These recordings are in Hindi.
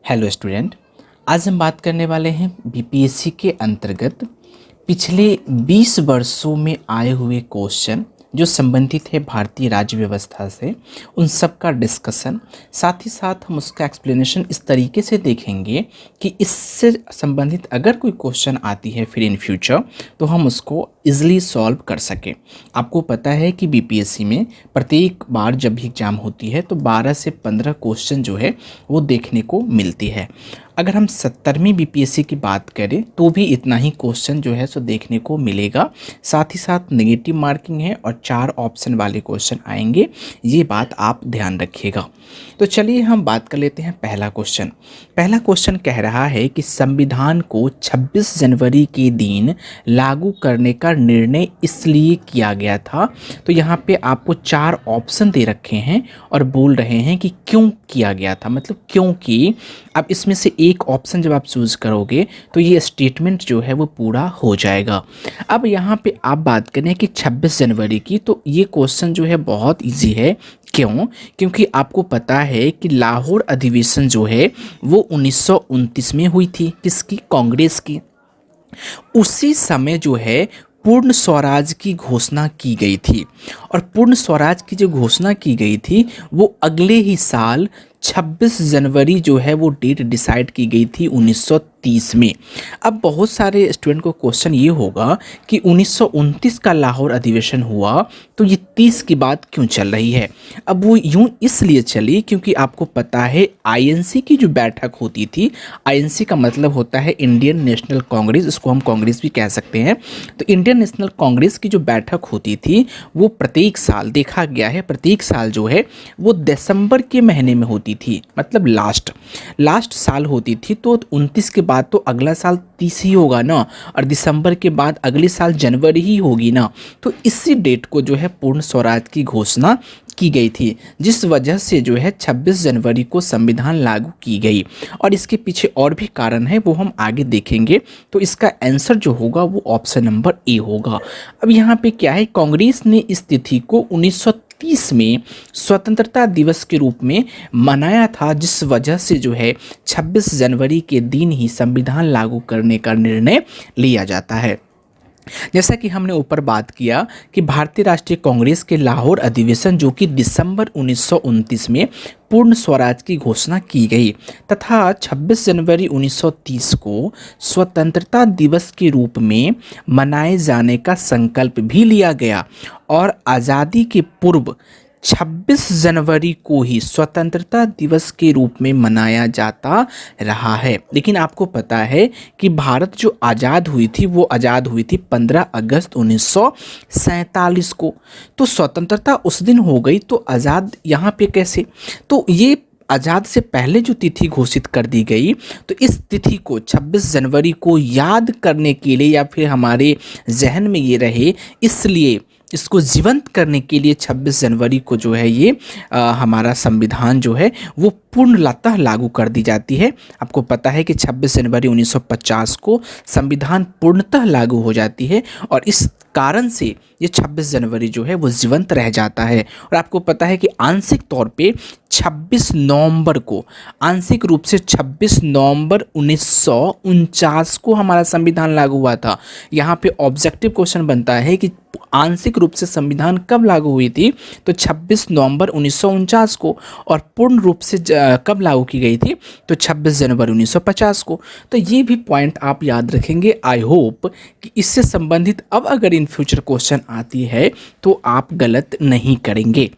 Hello student. आज हम बात करने वाले हैं बीपीएससी के अंतर्गत पिछले 20 वर्षों में आए हुए क्वेश्चन जो संबंधित है भारतीय राज्य व्यवस्था से, उन सब का डिस्कशन। साथ ही साथ हम उसका एक्सप्लेनेशन इस तरीके से देखेंगे कि इससे संबंधित अगर कोई क्वेश्चन आती है फिर इन फ्यूचर तो हम उसको इजीली सॉल्व कर सकें। आपको पता है कि बीपीएससी में प्रत्येक बार जब भी एग्ज़ाम होती है तो 12 से 15 क्वेश्चन जो है वो देखने को मिलती है। अगर हम 70वीं बीपीएससी की बात करें तो भी इतना ही क्वेश्चन जो है सो देखने को मिलेगा। साथ ही साथ नेगेटिव मार्किंग है और 4 ऑप्शन वाले क्वेश्चन आएंगे, ये बात आप ध्यान रखिएगा। तो चलिए हम बात कर लेते हैं पहला क्वेश्चन। पहला क्वेश्चन कह रहा है कि संविधान को 26 जनवरी के दिन लागू करने का निर्णय इसलिए किया गया था। तो यहाँ पे आपको 4 ऑप्शन दे रखे हैं और बोल रहे हैं कि क्यों किया गया था, मतलब क्योंकि अब इसमें से एक ऑप्शन जब आप चूज करोगे तो ये स्टेटमेंट जो है वो पूरा हो जाएगा। अब यहाँ पे आप बात करें कि 26 जनवरी की, तो ये क्वेश्चन जो है बहुत इजी है। क्यों? क्योंकि आपको पता है कि लाहौर अधिवेशन जो है वो 1929 में हुई थी, किसकी? कांग्रेस की। उसी समय जो है पूर्ण स्वराज की घोषणा की गई थी और पूर्ण स्वराज की जो घोषणा की गई थी वो अगले ही साल 26 जनवरी जो है वो डेट डिसाइड की गई थी 1930 में। अब बहुत सारे स्टूडेंट को क्वेश्चन ये होगा कि 1929 का लाहौर अधिवेशन हुआ तो ये 30 की बात क्यों चल रही है? अब वो यूं इसलिए चली क्योंकि आपको पता है आईएनसी की जो बैठक होती थी, आईएनसी का मतलब होता है इंडियन नेशनल कांग्रेस, इसको हम कांग्रेस भी कह सकते हैं। तो इंडियन नेशनल कांग्रेस की जो बैठक होती थी वो प्रत्येक साल देखा गया है, प्रत्येक साल जो है वो दिसंबर के महीने में होती थी, मतलब लास्ट साल होती थी। तो 29 के बाद तो अगला साल 30 ही होगा ना, और दिसंबर के बाद अगले साल जनवरी ही होगी ना। तो इसी डेट को जो है पूर्ण स्वराज की घोषणा की गई थी, जिस वजह से जो है 26 जनवरी को संविधान लागू की गई। और इसके पीछे और भी कारण है, वो हम आगे देखेंगे। तो इसका आंसर जो होगा वो ऑप्शन नंबर ए होगा। अब यहाँ पे क्या है, कांग्रेस ने इस तिथि को 1930 में स्वतंत्रता दिवस के रूप में मनाया था, जिस वजह से जो है 26 जनवरी के दिन ही संविधान लागू करने का निर्णय लिया जाता है। जैसा कि हमने ऊपर बात किया कि भारतीय राष्ट्रीय कांग्रेस के लाहौर अधिवेशन जो कि दिसंबर 1929 में पूर्ण स्वराज की घोषणा की गई तथा 26 जनवरी 1930 को स्वतंत्रता दिवस के रूप में मनाए जाने का संकल्प भी लिया गया और आज़ादी के पूर्व 26 जनवरी को ही स्वतंत्रता दिवस के रूप में मनाया जाता रहा है। लेकिन आपको पता है कि भारत जो आज़ाद हुई थी वो आज़ाद हुई थी 15 अगस्त 1947 को। तो स्वतंत्रता उस दिन हो गई, तो आज़ाद यहाँ पे कैसे? तो ये आज़ाद से पहले जो तिथि घोषित कर दी गई, तो इस तिथि को 26 जनवरी को याद करने के लिए या फिर हमारे जहन में ये रहे, इसलिए इसको जीवंत करने के लिए 26 जनवरी को जो है ये हमारा संविधान जो है वो पूर्णतः लागू कर दी जाती है। आपको पता है कि 26 जनवरी 1950 को संविधान पूर्णतः लागू हो जाती है और इस कारण से ये 26 जनवरी जो है वो जीवंत रह जाता है। और आपको पता है कि आंशिक तौर पे 26 नवंबर को, आंशिक रूप से 26 नवंबर 1949 को हमारा संविधान लागू हुआ था। यहाँ पे ऑब्जेक्टिव क्वेश्चन बनता है कि आंशिक रूप से संविधान कब लागू हुई थी? तो 26 नवंबर 1949 को। और पूर्ण रूप से कब लागू की गई थी? तो 26 जनवरी 1950 को। तो ये भी पॉइंट आप याद रखेंगे। आई होप कि इससे संबंधित अब अगर इन फ्यूचर क्वेश्चन आती है तो आप गलत नहीं करेंगे।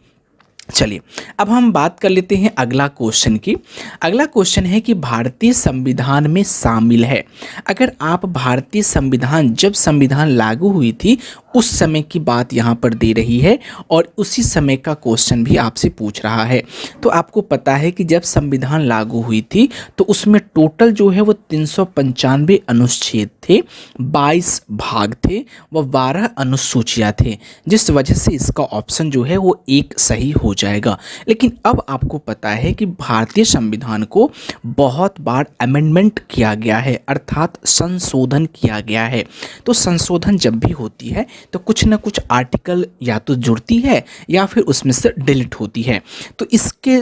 चलिए अब हम बात कर लेते हैं अगला क्वेश्चन की। अगला क्वेश्चन है कि भारतीय संविधान में शामिल है। अगर आप भारतीय संविधान, जब संविधान लागू हुई थी उस समय की बात यहाँ पर दे रही है और उसी समय का क्वेश्चन भी आपसे पूछ रहा है। तो आपको पता है कि जब संविधान लागू हुई थी तो उसमें टोटल जो है वो 395 अनुच्छेद थे, 22 भाग थे व 12 अनुसूचियाँ थे, जिस वजह से इसका ऑप्शन जो है वो एक सही हो जाएगा। लेकिन अब आपको पता है कि भारतीय संविधान को बहुत बार अमेंडमेंट किया गया है, अर्थात संशोधन किया गया है। तो संशोधन जब भी होती है तो कुछ ना कुछ आर्टिकल या तो जुड़ती है या फिर उसमें से डिलीट होती है। तो इसके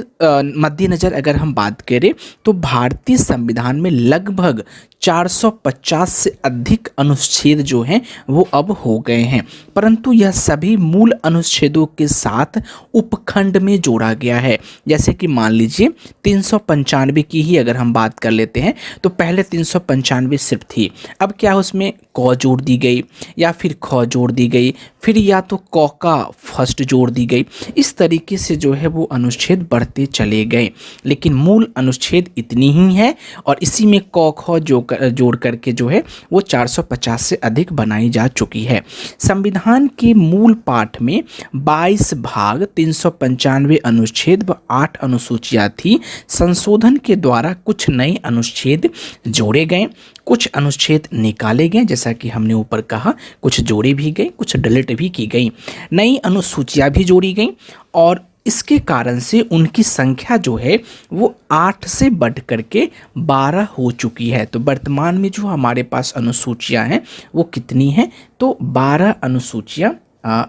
मद्देनज़र अगर हम बात करें तो भारतीय संविधान में लगभग 450 से अधिक अनुच्छेद जो हैं वो अब हो गए हैं, परंतु यह सभी मूल अनुच्छेदों के साथ उपखंड में जोड़ा गया है। जैसे कि मान लीजिए 395 की ही अगर हम बात कर लेते हैं तो पहले 395 सिर्फ थी, अब क्या उसमें क जोड़ दी गई या फिर ख जोड़ दी गई, फिर या तो क का फर्स्ट जोड़ दी गई। इस तरीके से जो है वो अनुच्छेद बढ़ते चले गए, लेकिन मूल अनुच्छेद इतनी ही है और इसी में क ख जोड़ करके जो है वो 450 से अधिक बनाई जा चुकी है। संविधान के मूल पाठ में 22 भाग, 395 अनुच्छेद व 8 अनुसूचियां थी। संशोधन के द्वारा कुछ नए अनुच्छेद जोड़े गए, कुछ अनुच्छेद निकाले गए, जैसा कि हमने ऊपर कहा, कुछ जोड़े भी गए, कुछ डिलीट भी की गई, नई अनुसूचियां भी जोड़ी गई और इसके कारण से उनकी संख्या जो है वो 8 से बढ़ करके 12 हो चुकी है। तो वर्तमान में जो हमारे पास अनुसूचियां हैं वो कितनी हैं, तो 12 अनुसूचियां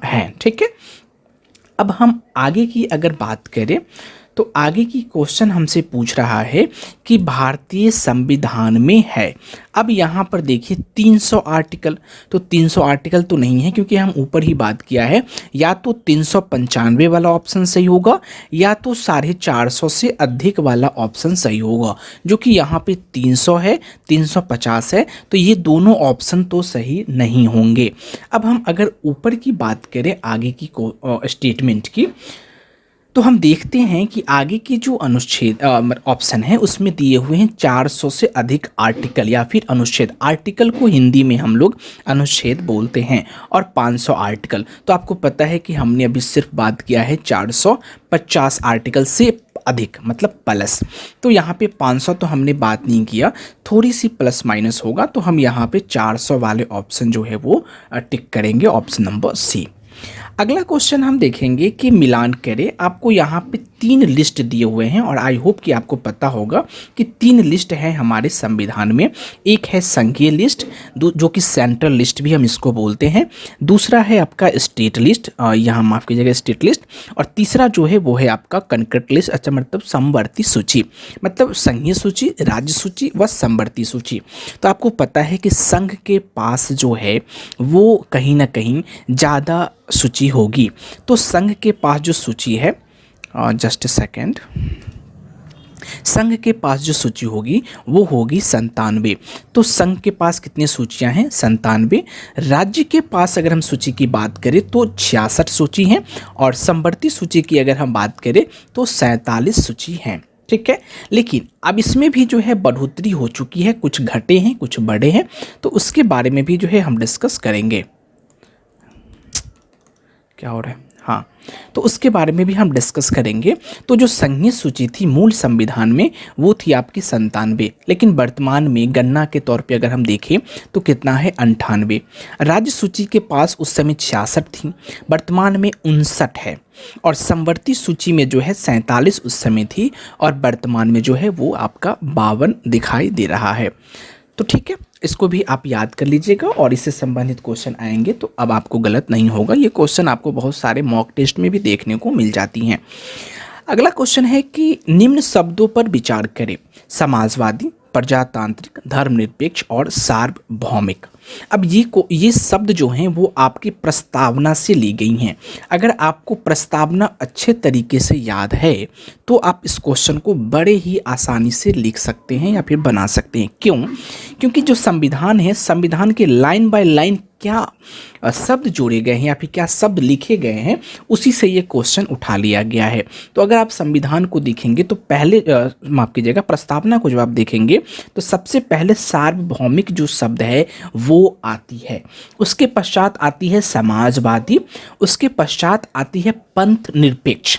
हैं। ठीक है, अब हम आगे की अगर बात करें तो आगे की क्वेश्चन हमसे पूछ रहा है कि भारतीय संविधान में है, अब यहाँ पर देखिए 300 आर्टिकल, तो 300 आर्टिकल तो नहीं है क्योंकि हम ऊपर ही बात किया है, या तो 395 वाला ऑप्शन सही होगा या तो 450 से अधिक वाला ऑप्शन सही होगा, जो कि यहाँ पे 300 है, 350 है, तो ये दोनों ऑप्शन तो सही नहीं होंगे। अब हम अगर ऊपर की बात करें आगे की स्टेटमेंट की, तो हम देखते हैं कि आगे की जो अनुच्छेद ऑप्शन है उसमें दिए हुए हैं 400 से अधिक आर्टिकल या फिर अनुच्छेद। आर्टिकल को हिंदी में हम लोग अनुच्छेद बोलते हैं, और 500 आर्टिकल। तो आपको पता है कि हमने अभी सिर्फ बात किया है 450 आर्टिकल से अधिक, मतलब प्लस। तो यहाँ पे 500 तो हमने बात नहीं किया, थोड़ी सी प्लस माइनस होगा, तो हम यहाँ पे 400 वाले ऑप्शन जो है वो टिक करेंगे, ऑप्शन नंबर सी। अगला क्वेश्चन हम देखेंगे कि मिलान करें। आपको यहाँ पे 3 लिस्ट दिए हुए हैं और आई होप कि आपको पता होगा कि 3 लिस्ट है हमारे संविधान में। एक है संघीय लिस्ट, जो कि सेंट्रल लिस्ट भी हम इसको बोलते हैं। दूसरा है आपका स्टेट लिस्ट, यहाँ माफ़ कीजिएगा स्टेट लिस्ट। और तीसरा जो है वो है आपका कंकरेंट लिस्ट, अच्छा मतलब समवर्ती सूची, मतलब संघीय सूची, राज्य सूची व समवर्ती सूची। तो आपको पता है कि संघ के पास जो है वो कहीं ना कहीं ज़्यादा सूची होगी। तो संघ के पास जो सूची है, जस्ट अ सेकेंड, संघ के पास जो सूची होगी वो होगी 97। तो संघ के पास कितनी सूचियां हैं, 97। राज्य के पास अगर हम सूची की बात करें तो 66 सूची हैं, और समवर्ती सूची की अगर हम बात करें तो 47 सूची हैं। ठीक है, लेकिन अब इसमें भी जो है बढ़ोतरी हो चुकी है, कुछ घटे हैं कुछ बढ़े हैं, तो उसके बारे में भी जो है हम डिस्कस करेंगे। क्या हो रहा है, हाँ, तो उसके बारे में भी हम डिस्कस करेंगे। तो जो संघीय सूची थी मूल संविधान में वो थी आपकी 97, लेकिन वर्तमान में गणना के तौर पे अगर हम देखें तो कितना है, 98। राज्य सूची के पास उस समय 66 थी, वर्तमान में 59 है, और समवर्ती सूची में जो है 47 उस समय थी, और वर्तमान में जो है वो आपका 52 दिखाई दे रहा है। तो ठीक है, इसको भी आप याद कर लीजिएगा और इससे संबंधित क्वेश्चन आएंगे तो अब आपको गलत नहीं होगा। ये क्वेश्चन आपको बहुत सारे मॉक टेस्ट में भी देखने को मिल जाती हैं। अगला क्वेश्चन है कि निम्न शब्दों पर विचार करें, समाजवादी, प्रजातांत्रिक, धर्मनिरपेक्ष और सार्वभौमिक। अब ये शब्द जो हैं वो आपकी प्रस्तावना से ली गई हैं। अगर आपको प्रस्तावना अच्छे तरीके से याद है तो आप इस क्वेश्चन को बड़े ही आसानी से लिख सकते हैं या फिर बना सकते हैं। क्यों? क्योंकि जो संविधान है, संविधान के लाइन बाय लाइन क्या शब्द जोड़े गए हैं या फिर क्या शब्द लिखे गए हैं, उसी से ये क्वेश्चन उठा लिया गया है। तो अगर आप संविधान को देखेंगे तो पहले माफ़ कीजिएगा, प्रस्तावना को जब आप देखेंगे तो सबसे पहले सार्वभौमिक जो शब्द है वो आती है, उसके पश्चात आती है समाजवादी, उसके पश्चात आती है पंथ निरपेक्ष।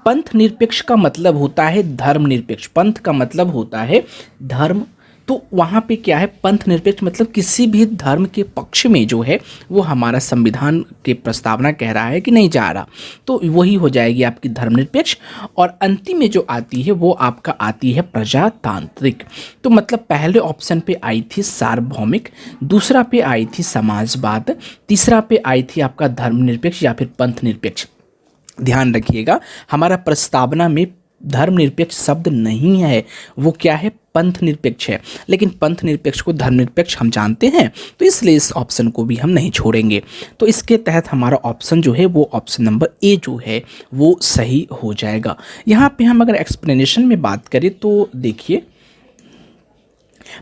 पंथ निरपेक्ष का मतलब होता है धर्म निरपेक्ष, पंथ का मतलब होता है धर्म तो वहाँ पे क्या है, पंथ निरपेक्ष मतलब किसी भी धर्म के पक्ष में जो है वो हमारा संविधान के प्रस्तावना कह रहा है कि नहीं जा रहा, तो वही हो जाएगी आपकी धर्मनिरपेक्ष। और अंतिम में जो आती है वो आपका आती है प्रजातांत्रिक। तो मतलब पहले ऑप्शन पे आई थी सार्वभौमिक, दूसरा पे आई थी समाजवाद, तीसरा पे आई थी आपका धर्मनिरपेक्ष या फिर पंथ निरपेक्ष। ध्यान रखिएगा, हमारा प्रस्तावना में धर्मनिरपेक्ष शब्द नहीं है, वो क्या है, पंथ निरपेक्ष है। लेकिन पंथ निरपेक्ष को धर्मनिरपेक्ष हम जानते हैं, तो इसलिए इस ऑप्शन को भी हम नहीं छोड़ेंगे। तो इसके तहत हमारा ऑप्शन जो है वो ऑप्शन नंबर ए जो है वो सही हो जाएगा। यहाँ पे हम अगर एक्सप्लेनेशन में बात करें तो देखिए,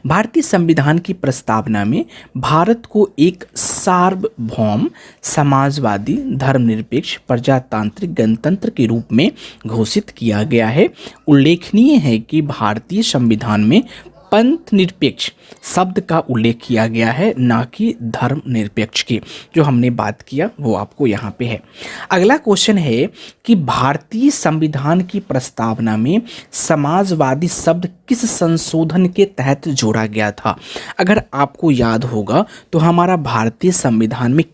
भारतीय संविधान की प्रस्तावना में भारत को एक सार्वभौम, समाजवादी, धर्मनिरपेक्ष, प्रजातांत्रिक गणतंत्र के रूप में घोषित किया गया है। उल्लेखनीय है कि भारतीय संविधान में पंथ निरपेक्ष शब्द का उल्लेख किया गया है, ना कि धर्मनिरपेक्ष की। जो हमने बात किया वो आपको यहाँ पे है। अगला क्वेश्चन है कि भारतीय संविधान की प्रस्तावना में समाजवादी शब्द किस संशोधन के तहत जोड़ा गया था। अगर आपको याद होगा तो हमारा भारतीय संविधान में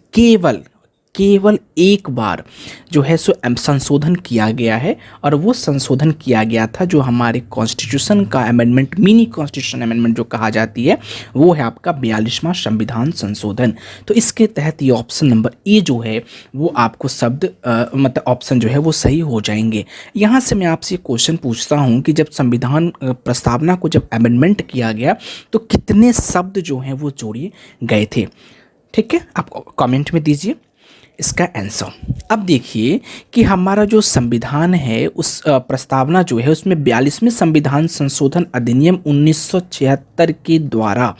केवल एक बार जो है सो संशोधन किया गया है, और वो संशोधन किया गया था जो हमारे कॉन्स्टिट्यूशन का अमेंडमेंट, मिनी कॉन्स्टिट्यूशन अमेंडमेंट जो कहा जाती है, वो है आपका 42वां संविधान संशोधन। तो इसके तहत ये ऑप्शन नंबर ए जो है वो आपको शब्द मतलब ऑप्शन जो है वो सही हो जाएंगे। यहाँ से मैं आपसे क्वेश्चन पूछता हूँ कि जब संविधान प्रस्तावना को जब अमेंडमेंट किया गया तो कितने शब्द जो हैं वो जोड़े गए थे। ठीक है, आप कमेंट में दीजिए इसका आंसर। अब देखिए कि हमारा जो संविधान है उस प्रस्तावना जो है उसमें 42वें संविधान संशोधन अधिनियम 1976 के द्वारा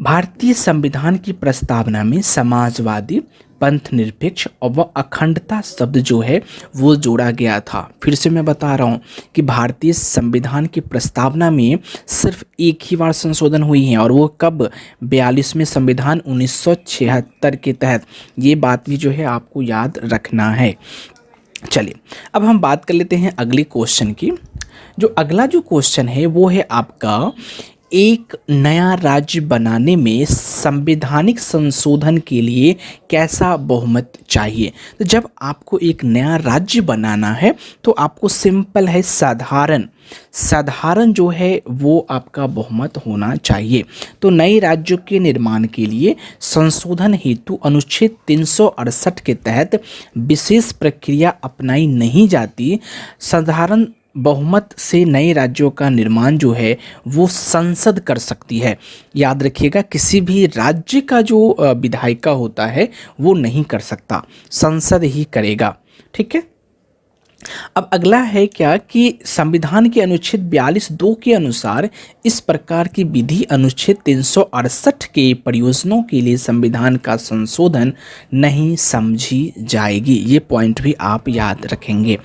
भारतीय संविधान की प्रस्तावना में समाजवादी, पंथ निरपेक्ष और अखंडता शब्द जो है वो जोड़ा गया था। फिर से मैं बता रहा हूँ कि भारतीय संविधान की प्रस्तावना में सिर्फ एक ही बार संशोधन हुई है, और वो कब, 42वें संविधान 1976 के तहत। ये बात भी जो है आपको याद रखना है। चलिए अब हम बात कर लेते हैं अगले क्वेश्चन की। जो अगला जो क्वेश्चन है वो है आपका, एक नया राज्य बनाने में संवैधानिक संशोधन के लिए कैसा बहुमत चाहिए। तो जब आपको एक नया राज्य बनाना है तो आपको सिंपल है, साधारण जो है वो आपका बहुमत होना चाहिए। तो नए राज्यों के निर्माण के लिए संशोधन हेतु अनुच्छेद 368 के तहत विशेष प्रक्रिया अपनाई नहीं जाती। साधारण बहुमत से नए राज्यों का निर्माण जो है वो संसद कर सकती है। याद रखिएगा, किसी भी राज्य का जो विधायिका होता है वो नहीं कर सकता, संसद ही करेगा। ठीक है, अब अगला है क्या कि संविधान के अनुच्छेद 42(2) के अनुसार इस प्रकार की विधि अनुच्छेद 368 के प्रयोजनों के लिए संविधान का संशोधन नहीं समझी जाएगी। ये पॉइंट भी आप याद रखेंगे।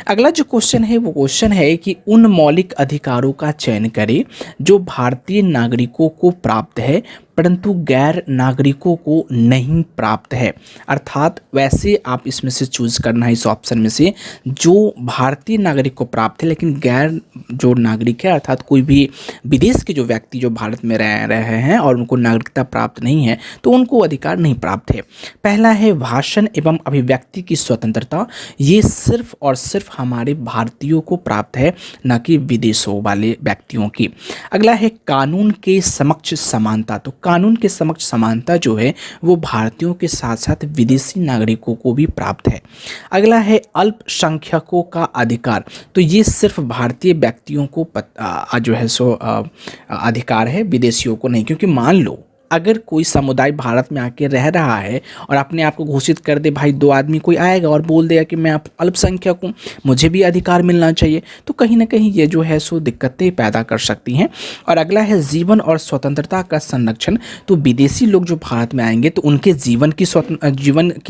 अगला जो क्वेश्चन है वो क्वेश्चन है कि उन मौलिक अधिकारों का चयन करें जो भारतीय नागरिकों को प्राप्त है परंतु गैर नागरिकों को नहीं प्राप्त है। अर्थात वैसे आप इसमें से चूज करना है, इस ऑप्शन में से जो भारतीय नागरिक को प्राप्त है लेकिन गैर जो नागरिक है, अर्थात कोई भी विदेश के जो व्यक्ति जो भारत में रह रहे हैं और उनको नागरिकता प्राप्त नहीं है तो उनको अधिकार नहीं प्राप्त है। पहला है भाषण एवं अभिव्यक्ति की स्वतंत्रता, ये सिर्फ और सिर्फ हमारे भारतीयों को प्राप्त है, न कि विदेशों वाले व्यक्तियों की। अगला है कानून के समक्ष समानता, तो कानून के समक्ष समानता जो है वो भारतीयों के साथ साथ विदेशी नागरिकों को भी प्राप्त है। अगला है अल्पसंख्यकों का अधिकार, तो ये सिर्फ भारतीय व्यक्तियों को जो है सो अधिकार है, विदेशियों को नहीं। क्योंकि मान लो अगर कोई समुदाय भारत में आके रह रहा है और अपने आप को घोषित कर दे, भाई दो आदमी कोई आएगा और बोल देगा कि मैं अल्पसंख्यक हूँ, मुझे भी अधिकार मिलना चाहिए, तो कहीं ना कहीं ये जो है सो दिक्कतें पैदा कर सकती हैं। और अगला है जीवन और स्वतंत्रता का संरक्षण, तो विदेशी लोग जो भारत में आएंगे तो उनके जीवन की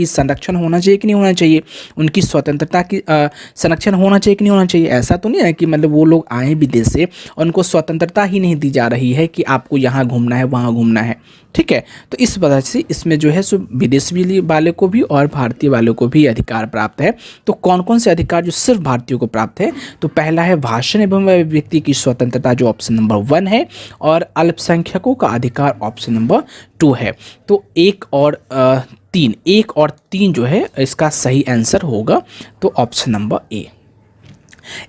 संरक्षण होना चाहिए कि नहीं होना चाहिए, उनकी स्वतंत्रता की संरक्षण होना चाहिए कि नहीं होना चाहिए। ऐसा तो नहीं है कि मतलब वो लोग आए विदेश से और उनको स्वतंत्रता ही नहीं दी जा रही है कि आपको यहाँ घूमना है वहाँ घूमना है। ठीक है। तो इस वजह से इसमें जो है सो विदेशी वाले को भी और भारतीय वालों को भी अधिकार प्राप्त है। तो कौन कौन से अधिकार जो सिर्फ भारतीयों को प्राप्त है? तो पहला है भाषण एवं अभिव्यक्ति की स्वतंत्रता, जो ऑप्शन नंबर 1 है, और अल्पसंख्यकों का अधिकार ऑप्शन नंबर 2 है। तो 1 और 3 जो है इसका आंसर आंसर होगा, तो ऑप्शन नंबर ए।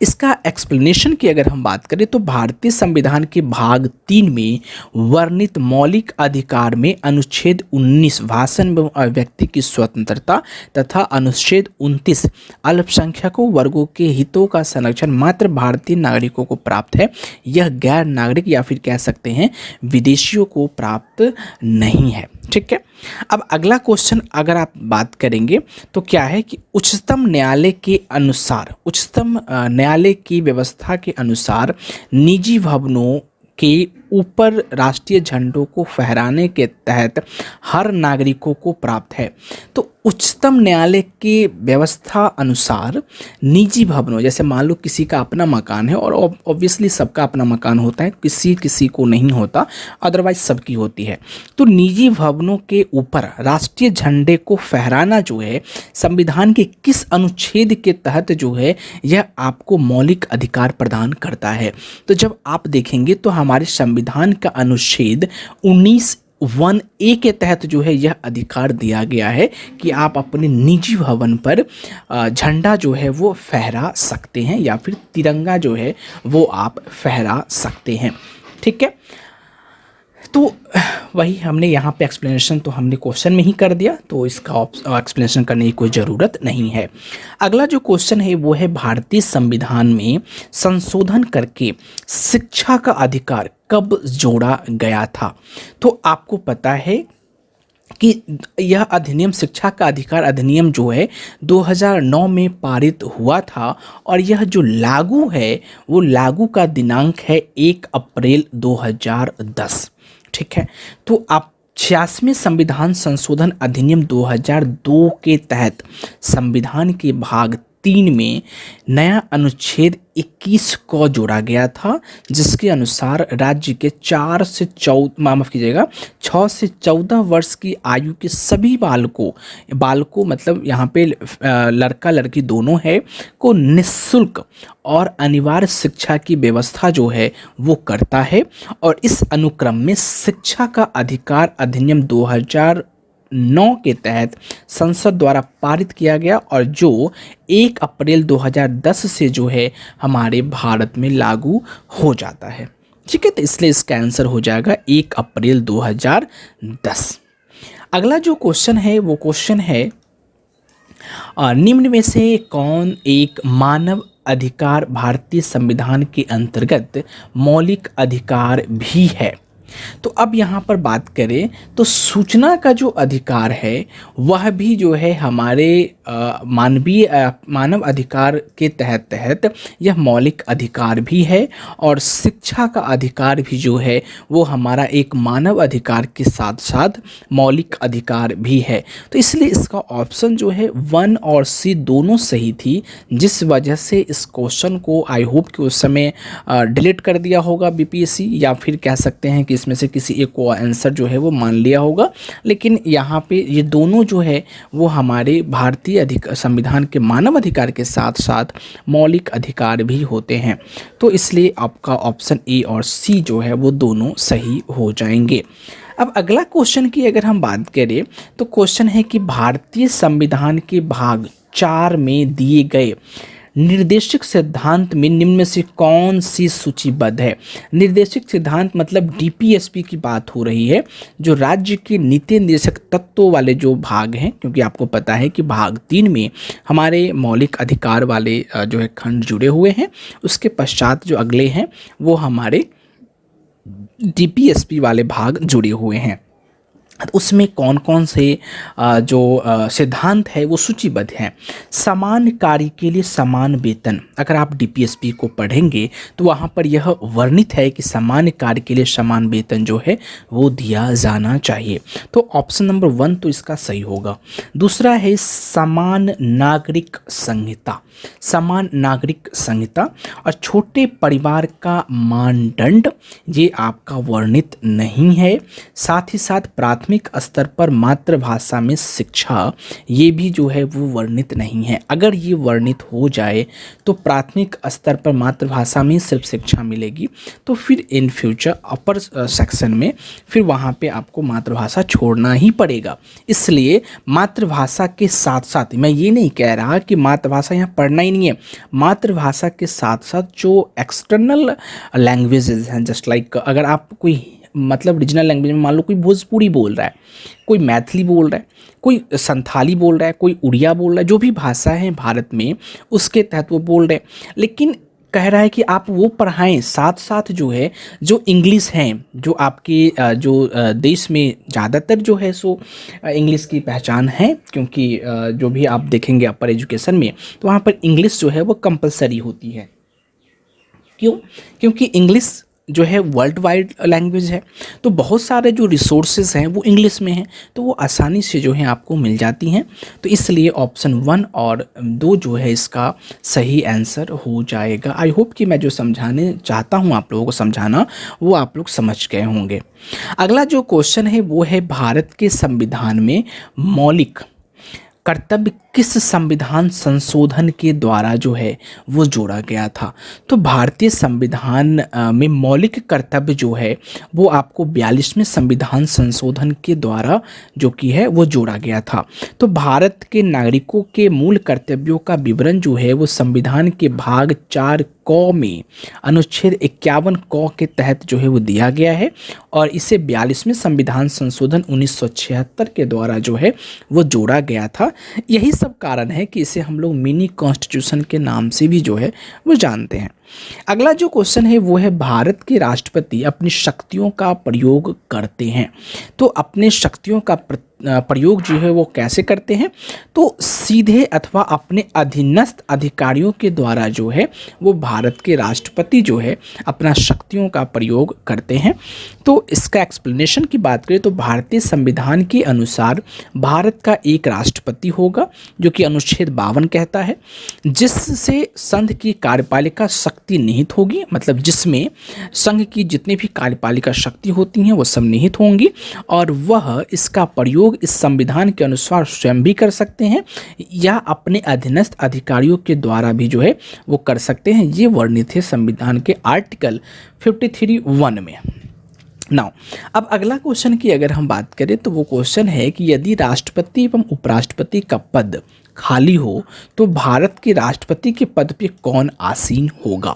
इसका एक्सप्लेनेशन की अगर हम बात करें तो भारतीय संविधान के भाग 3 में वर्णित मौलिक अधिकार में अनुच्छेद 19 भाषण एवं अभिव्यक्ति की स्वतंत्रता तथा अनुच्छेद 29 अल्पसंख्यकों वर्गों के हितों का संरक्षण मात्र भारतीय नागरिकों को प्राप्त है। यह गैर नागरिक या फिर कह सकते हैं विदेशियों को प्राप्त नहीं है। ठीक है। अब अगला क्वेश्चन अगर आप बात करेंगे तो क्या है कि उच्चतम न्यायालय के अनुसार, उच्चतम न्यायालय की व्यवस्था के अनुसार निजी भवनों के ऊपर राष्ट्रीय झंडों को फहराने के तहत हर नागरिकों को प्राप्त है। तो उच्चतम न्यायालय की व्यवस्था अनुसार निजी भवनों, जैसे मान लो किसी का अपना मकान है, और ऑब्वियसली सबका अपना मकान होता है, किसी को नहीं होता, अदरवाइज सबकी होती है। तो निजी भवनों के ऊपर राष्ट्रीय झंडे को फहराना जो है संविधान के किस अनुच्छेद के तहत जो है यह आपको मौलिक अधिकार प्रदान करता है? तो जब आप देखेंगे तो हमारे संविधान का अनुच्छेद 19(1)(a) के तहत जो है यह अधिकार दिया गया है कि आप अपने निजी भवन पर झंडा जो है वो फहरा सकते हैं, या फिर तिरंगा जो है वो आप फहरा सकते हैं। ठीक है। तो वही हमने यहाँ पे एक्सप्लेनेशन तो हमने क्वेश्चन में ही कर दिया, तो इसका एक्सप्लेनेशन करने की कोई ज़रूरत नहीं है। अगला जो क्वेश्चन है वो है भारतीय संविधान में संशोधन करके शिक्षा का अधिकार कब जोड़ा गया था? तो आपको पता है कि यह अधिनियम, शिक्षा का अधिकार अधिनियम जो है 2009 में पारित हुआ था, और यह जो लागू है वो लागू का दिनांक है 1 अप्रैल 2010। ठीक है। तो आप 86वें संविधान संशोधन अधिनियम 2002 के तहत संविधान के भाग 3 में नया अनुच्छेद 21 को जोड़ा गया था, जिसके अनुसार राज्य के 6 से 14 वर्ष की आयु के सभी बालकों मतलब यहाँ पे लड़का लड़की दोनों है को निःशुल्क और अनिवार्य शिक्षा की व्यवस्था जो है वो करता है। और इस अनुक्रम में शिक्षा का अधिकार अधिनियम 2009 के तहत संसद द्वारा पारित किया गया, और जो 1 अप्रैल 2010 से जो है हमारे भारत में लागू हो जाता है। ठीक है। तो इसलिए इसका आंसर हो जाएगा 1 अप्रैल 2010। अगला जो क्वेश्चन है वो क्वेश्चन है निम्न में से कौन एक मानव अधिकार भारतीय संविधान के अंतर्गत मौलिक अधिकार भी है? तो अब यहाँ पर बात करें तो सूचना का जो अधिकार है वह भी जो है हमारे मानव अधिकार के तहत यह मौलिक अधिकार भी है, और शिक्षा का अधिकार भी जो है वो हमारा एक मानव अधिकार के साथ साथ मौलिक अधिकार भी है। तो इसलिए इसका ऑप्शन जो है 1 और सी दोनों सही थी, जिस वजह से इस क्वेश्चन को आई होप कि उस समय डिलीट कर दिया होगा बीपीएससी, या फिर कह सकते हैं कि इसमें से किसी एक को आंसर जो है वो मान लिया होगा। लेकिन यहाँ पे ये दोनों जो है वो हमारे भारतीय संविधान के मानव अधिकार के साथ साथ मौलिक अधिकार भी होते हैं। तो इसलिए आपका ऑप्शन ए और सी जो है वो दोनों सही हो जाएंगे। अब अगला क्वेश्चन की अगर हम बात करें तो क्वेश्चन है कि भारतीय संविधान के भाग 4 में दिए गए निर्देशिक सिद्धांत में निम्न में से कौन सी सूचीबद्ध है? निर्देशिक सिद्धांत मतलब डीपीएसपी की बात हो रही है, जो राज्य के नीति निर्देशक तत्वों वाले जो भाग हैं, क्योंकि आपको पता है कि भाग 3 में हमारे मौलिक अधिकार वाले जो है खंड जुड़े हुए हैं। उसके पश्चात जो अगले हैं वो हमारे डीपीएसपी वाले भाग जुड़े हुए हैं। उसमें कौन कौन से जो सिद्धांत है वो सूचीबद्ध हैं। समान कार्य के लिए समान वेतन, अगर आप डीपीएसपी को पढ़ेंगे तो वहाँ पर यह वर्णित है कि समान कार्य के लिए समान वेतन जो है वो दिया जाना चाहिए। तो ऑप्शन नंबर 1 तो इसका सही होगा। दूसरा है समान नागरिक संहिता, समान नागरिक संहिता और छोटे परिवार का मानदंड ये आपका वर्णित नहीं है। साथ ही साथ प्राथमिक स्तर पर मातृभाषा में शिक्षा ये भी जो है वो वर्णित नहीं है। अगर ये वर्णित हो जाए तो प्राथमिक स्तर पर मातृभाषा में सिर्फ शिक्षा मिलेगी, तो फिर इन फ्यूचर अपर सेक्शन में फिर वहाँ पे आपको मातृभाषा छोड़ना ही पड़ेगा। इसलिए मातृभाषा के साथ साथ, मैं ये नहीं कह रहा कि मातृभाषा यहाँ पढ़ना ही नहीं है, मातृभाषा के साथ साथ जो एक्सटर्नल लैंग्वेजेस हैं, जस्ट लाइक अगर आप कोई मतलब रीजनल लैंग्वेज में मान लो कोई भोजपुरी बोल रहा है, कोई मैथिली बोल रहा है, कोई संथाली बोल रहा है, कोई उड़िया बोल रहा है, जो भी भाषा है भारत में उसके तहत वो बोल रहे हैं, लेकिन कह रहा है कि आप वो पढ़ाएं साथ साथ जो है जो इंग्लिश हैं, जो आपके जो देश में ज़्यादातर जो है सो इंग्लिश की पहचान है, क्योंकि जो भी आप देखेंगे अपर एजुकेशन में तो वहाँ पर इंग्लिश जो है वो कंपलसरी होती है। क्यों? क्योंकि इंग्लिश जो है वर्ल्ड वाइड लैंग्वेज है, तो बहुत सारे जो रिसोर्सेज हैं वो इंग्लिश में हैं, तो वो आसानी से जो है आपको मिल जाती हैं। तो इसलिए ऑप्शन 1 और 2 जो है इसका सही आंसर हो जाएगा। आई होप कि मैं जो समझाने चाहता हूँ आप लोगों को समझाना वो आप लोग समझ गए होंगे। अगला जो क्वेश्चन है वो है भारत के संविधान में मौलिक कर्तव्य किस संविधान संशोधन के द्वारा जो है वो जोड़ा गया था। तो भारतीय संविधान में मौलिक कर्तव्य जो है वो आपको 42वें संविधान संशोधन के द्वारा जो कि है वो जोड़ा गया था। तो भारत के नागरिकों के मूल कर्तव्यों का विवरण जो है वो संविधान के भाग 4 क में अनुच्छेद 51 क के तहत जो है वो दिया गया है, और इसे 42वें संविधान संशोधन 1976 के द्वारा जो है वो जोड़ा गया था। यही सब कारण है कि इसे हम लोग मिनी कॉन्स्टिट्यूशन के नाम से भी जो है वो जानते हैं। अगला जो क्वेश्चन है वो है भारत के राष्ट्रपति अपनी शक्तियों का प्रयोग करते हैं। तो अपने शक्तियों का प्रयोग जो है वो कैसे करते हैं? तो सीधे अथवा अपने अधीनस्थ अधिकारियों के द्वारा जो है वो भारत के राष्ट्रपति जो है अपना शक्तियों का प्रयोग करते हैं। तो इसका एक्सप्लेनेशन की बात करें तो भारतीय संविधान के अनुसार भारत का एक राष्ट्रपति होगा, जो कि अनुच्छेद 52 कहता है, जिससे संघ की कार्यपालिका शक्ति निहित होगी, मतलब जिसमें संघ की जितनी भी कार्यपालिका शक्ति होती हैं वो सब निहित होंगी, और वह इसका प्रयोग इस संविधान के अनुसार स्वयं भी कर सकते हैं या अपने अधीनस्थ अधिकारियों के द्वारा भी जो है वो कर सकते हैं। ये वर्णित है संविधान के आर्टिकल 53(1) में। नाउ अब अगला क्वेश्चन की अगर हम बात करें तो वो क्वेश्चन है कि यदि राष्ट्रपति एवं उपराष्ट्रपति का पद खाली हो तो भारत के राष्ट्रपति के पद पे कौन आसीन होगा।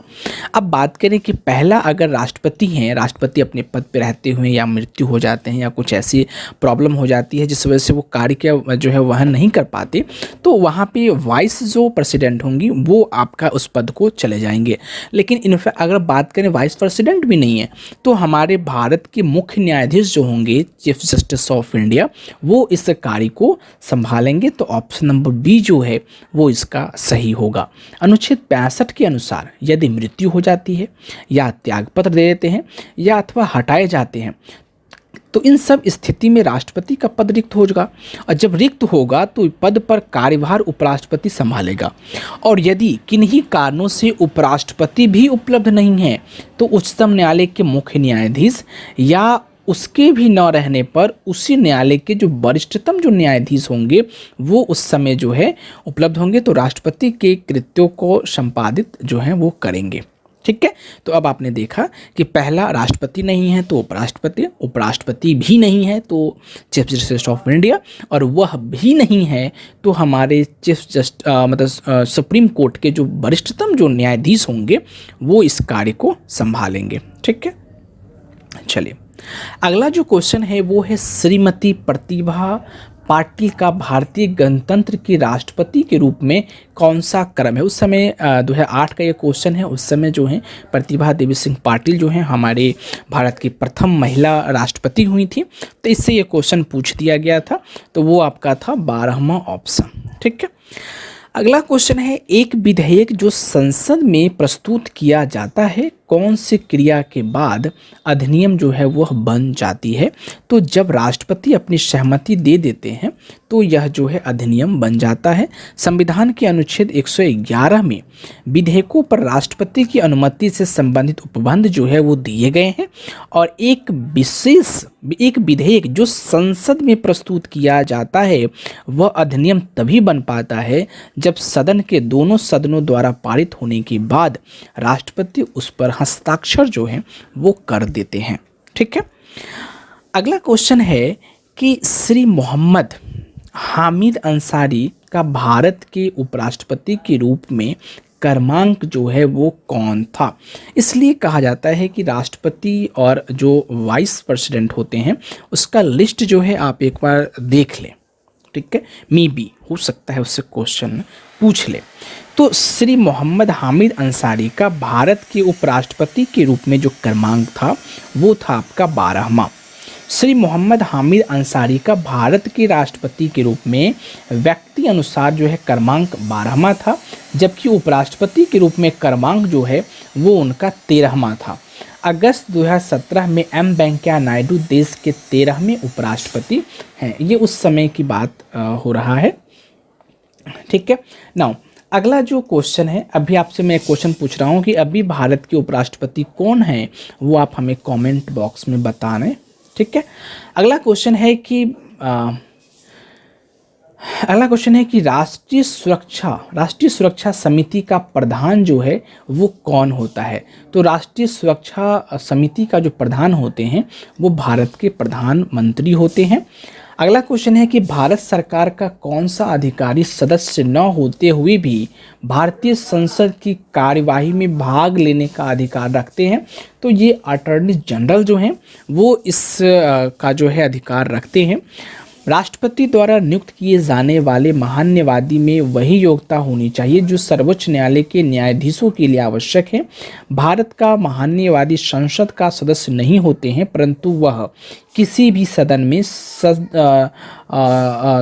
अब बात करें कि पहला अगर राष्ट्रपति हैं, राष्ट्रपति अपने पद पे रहते हुए या मृत्यु हो जाते हैं या कुछ ऐसी प्रॉब्लम हो जाती है जिस वजह से वो कार्य जो है वहन नहीं कर पाते, तो वहाँ पे वाइस जो प्रेसिडेंट होंगी वो आपका उस पद को चले जाएंगे। लेकिन इनफैक्ट अगर बात करें वाइस प्रेसिडेंट भी नहीं है तो हमारे भारत के मुख्य न्यायाधीश जो होंगे, चीफ जस्टिस ऑफ इंडिया, वो इस कार्य को संभालेंगे। तो ऑप्शन नंबर बी जो है वो इसका सही होगा। अनुच्छेद 65 के अनुसार यदि मृत्यु हो जाती है या त्यागपत्र दे देते हैं या अथवा हटाए जाते हैं तो इन सब स्थिति में राष्ट्रपति का पद रिक्त होगा, और जब रिक्त होगा तो पद पर कार्यभार उपराष्ट्रपति संभालेगा। और यदि किन्हीं कारणों से उपराष्ट्रपति भी उपलब्ध नहीं है तो उच्चतम न्यायालय के मुख्य न्यायाधीश या उसके भी न रहने पर उसी न्यायालय के जो वरिष्ठतम जो न्यायाधीश होंगे वो उस समय जो है उपलब्ध होंगे, तो राष्ट्रपति के कृत्यों को संपादित जो है वो करेंगे। ठीक है, तो अब आपने देखा कि पहला राष्ट्रपति नहीं है तो उपराष्ट्रपति, उपराष्ट्रपति भी नहीं है तो चीफ जस्टिस ऑफ इंडिया, और वह भी नहीं है तो हमारे मतलब सुप्रीम कोर्ट के जो वरिष्ठतम जो न्यायाधीश होंगे वो इस कार्य को संभालेंगे। ठीक है, चलिए अगला जो क्वेश्चन है वो है श्रीमती प्रतिभा पाटिल का भारतीय गणतंत्र के राष्ट्रपति के रूप में कौन सा क्रम है? उस समय 2008 का ये क्वेश्चन है। उस समय जो है प्रतिभा देवी सिंह पाटिल जो है हमारे भारत की प्रथम महिला राष्ट्रपति हुई थी, तो इससे ये क्वेश्चन पूछ दिया गया था। तो वो आपका था 12वां ऑप्शन। ठीक है, अगला क्वेश्चन है, एक विधेयक जो संसद में प्रस्तुत किया जाता है कौन सी क्रिया के बाद अधिनियम जो है वह बन जाती है? तो जब राष्ट्रपति अपनी सहमति दे देते हैं तो यह जो है अधिनियम बन जाता है। संविधान के अनुच्छेद 111 में विधेयकों पर राष्ट्रपति की अनुमति से संबंधित उपबंध जो है वो दिए गए हैं, और एक विधेयक जो संसद में प्रस्तुत किया जाता है वह अधिनियम तभी बन पाता है जब सदन के दोनों सदनों द्वारा पारित होने के बाद राष्ट्रपति उस पर हस्ताक्षर जो है वो कर देते हैं। ठीक है, अगला क्वेश्चन है कि श्री मोहम्मद हामिद अंसारी का भारत के उपराष्ट्रपति के रूप में क्रमांक जो है वो कौन था? इसलिए कहा जाता है कि राष्ट्रपति और जो वाइस प्रेसिडेंट होते हैं उसका लिस्ट जो है आप एक बार देख लें। ठीक है, मे बी हो सकता है उससे क्वेश्चन पूछ ले। तो श्री मोहम्मद हामिद अंसारी का भारत के उपराष्ट्रपति के रूप में जो क्रमांक था वो था आपका 12वां। श्री मोहम्मद हामिद अंसारी का भारत के राष्ट्रपति के रूप में व्यक्ति अनुसार जो है क्रमांक 12वां था, जबकि उपराष्ट्रपति के रूप में क्रमांक जो है वो उनका 13वां था। अगस्त 2017 में एम वेंकैया नायडू देश के 13वें उपराष्ट्रपति हैं। ये उस समय की बात हो रहा है। ठीक है, नाउ अगला जो क्वेश्चन है, अभी आपसे मैं क्वेश्चन पूछ रहा हूँ कि अभी भारत के उपराष्ट्रपति कौन है, वो आप हमें कमेंट बॉक्स में बताएं। ठीक है, अगला क्वेश्चन है कि राष्ट्रीय सुरक्षा समिति का प्रधान जो है वो कौन होता है? तो राष्ट्रीय सुरक्षा समिति का जो प्रधान होते हैं वो भारत के प्रधानमंत्री होते हैं। अगला क्वेश्चन है कि भारत सरकार का कौन सा अधिकारी सदस्य न होते हुए भी भारतीय संसद की कार्यवाही में भाग लेने का अधिकार रखते हैं? तो ये अटॉर्नी जनरल जो हैं वो इस का जो है अधिकार रखते हैं। राष्ट्रपति द्वारा नियुक्त किए जाने वाले महान्यायवादी में वही योग्यता होनी चाहिए जो सर्वोच्च न्यायालय के न्यायाधीशों के लिए आवश्यक है। भारत का महान्यायवादी संसद का सदस्य नहीं होते हैं, परंतु वह किसी भी सदन में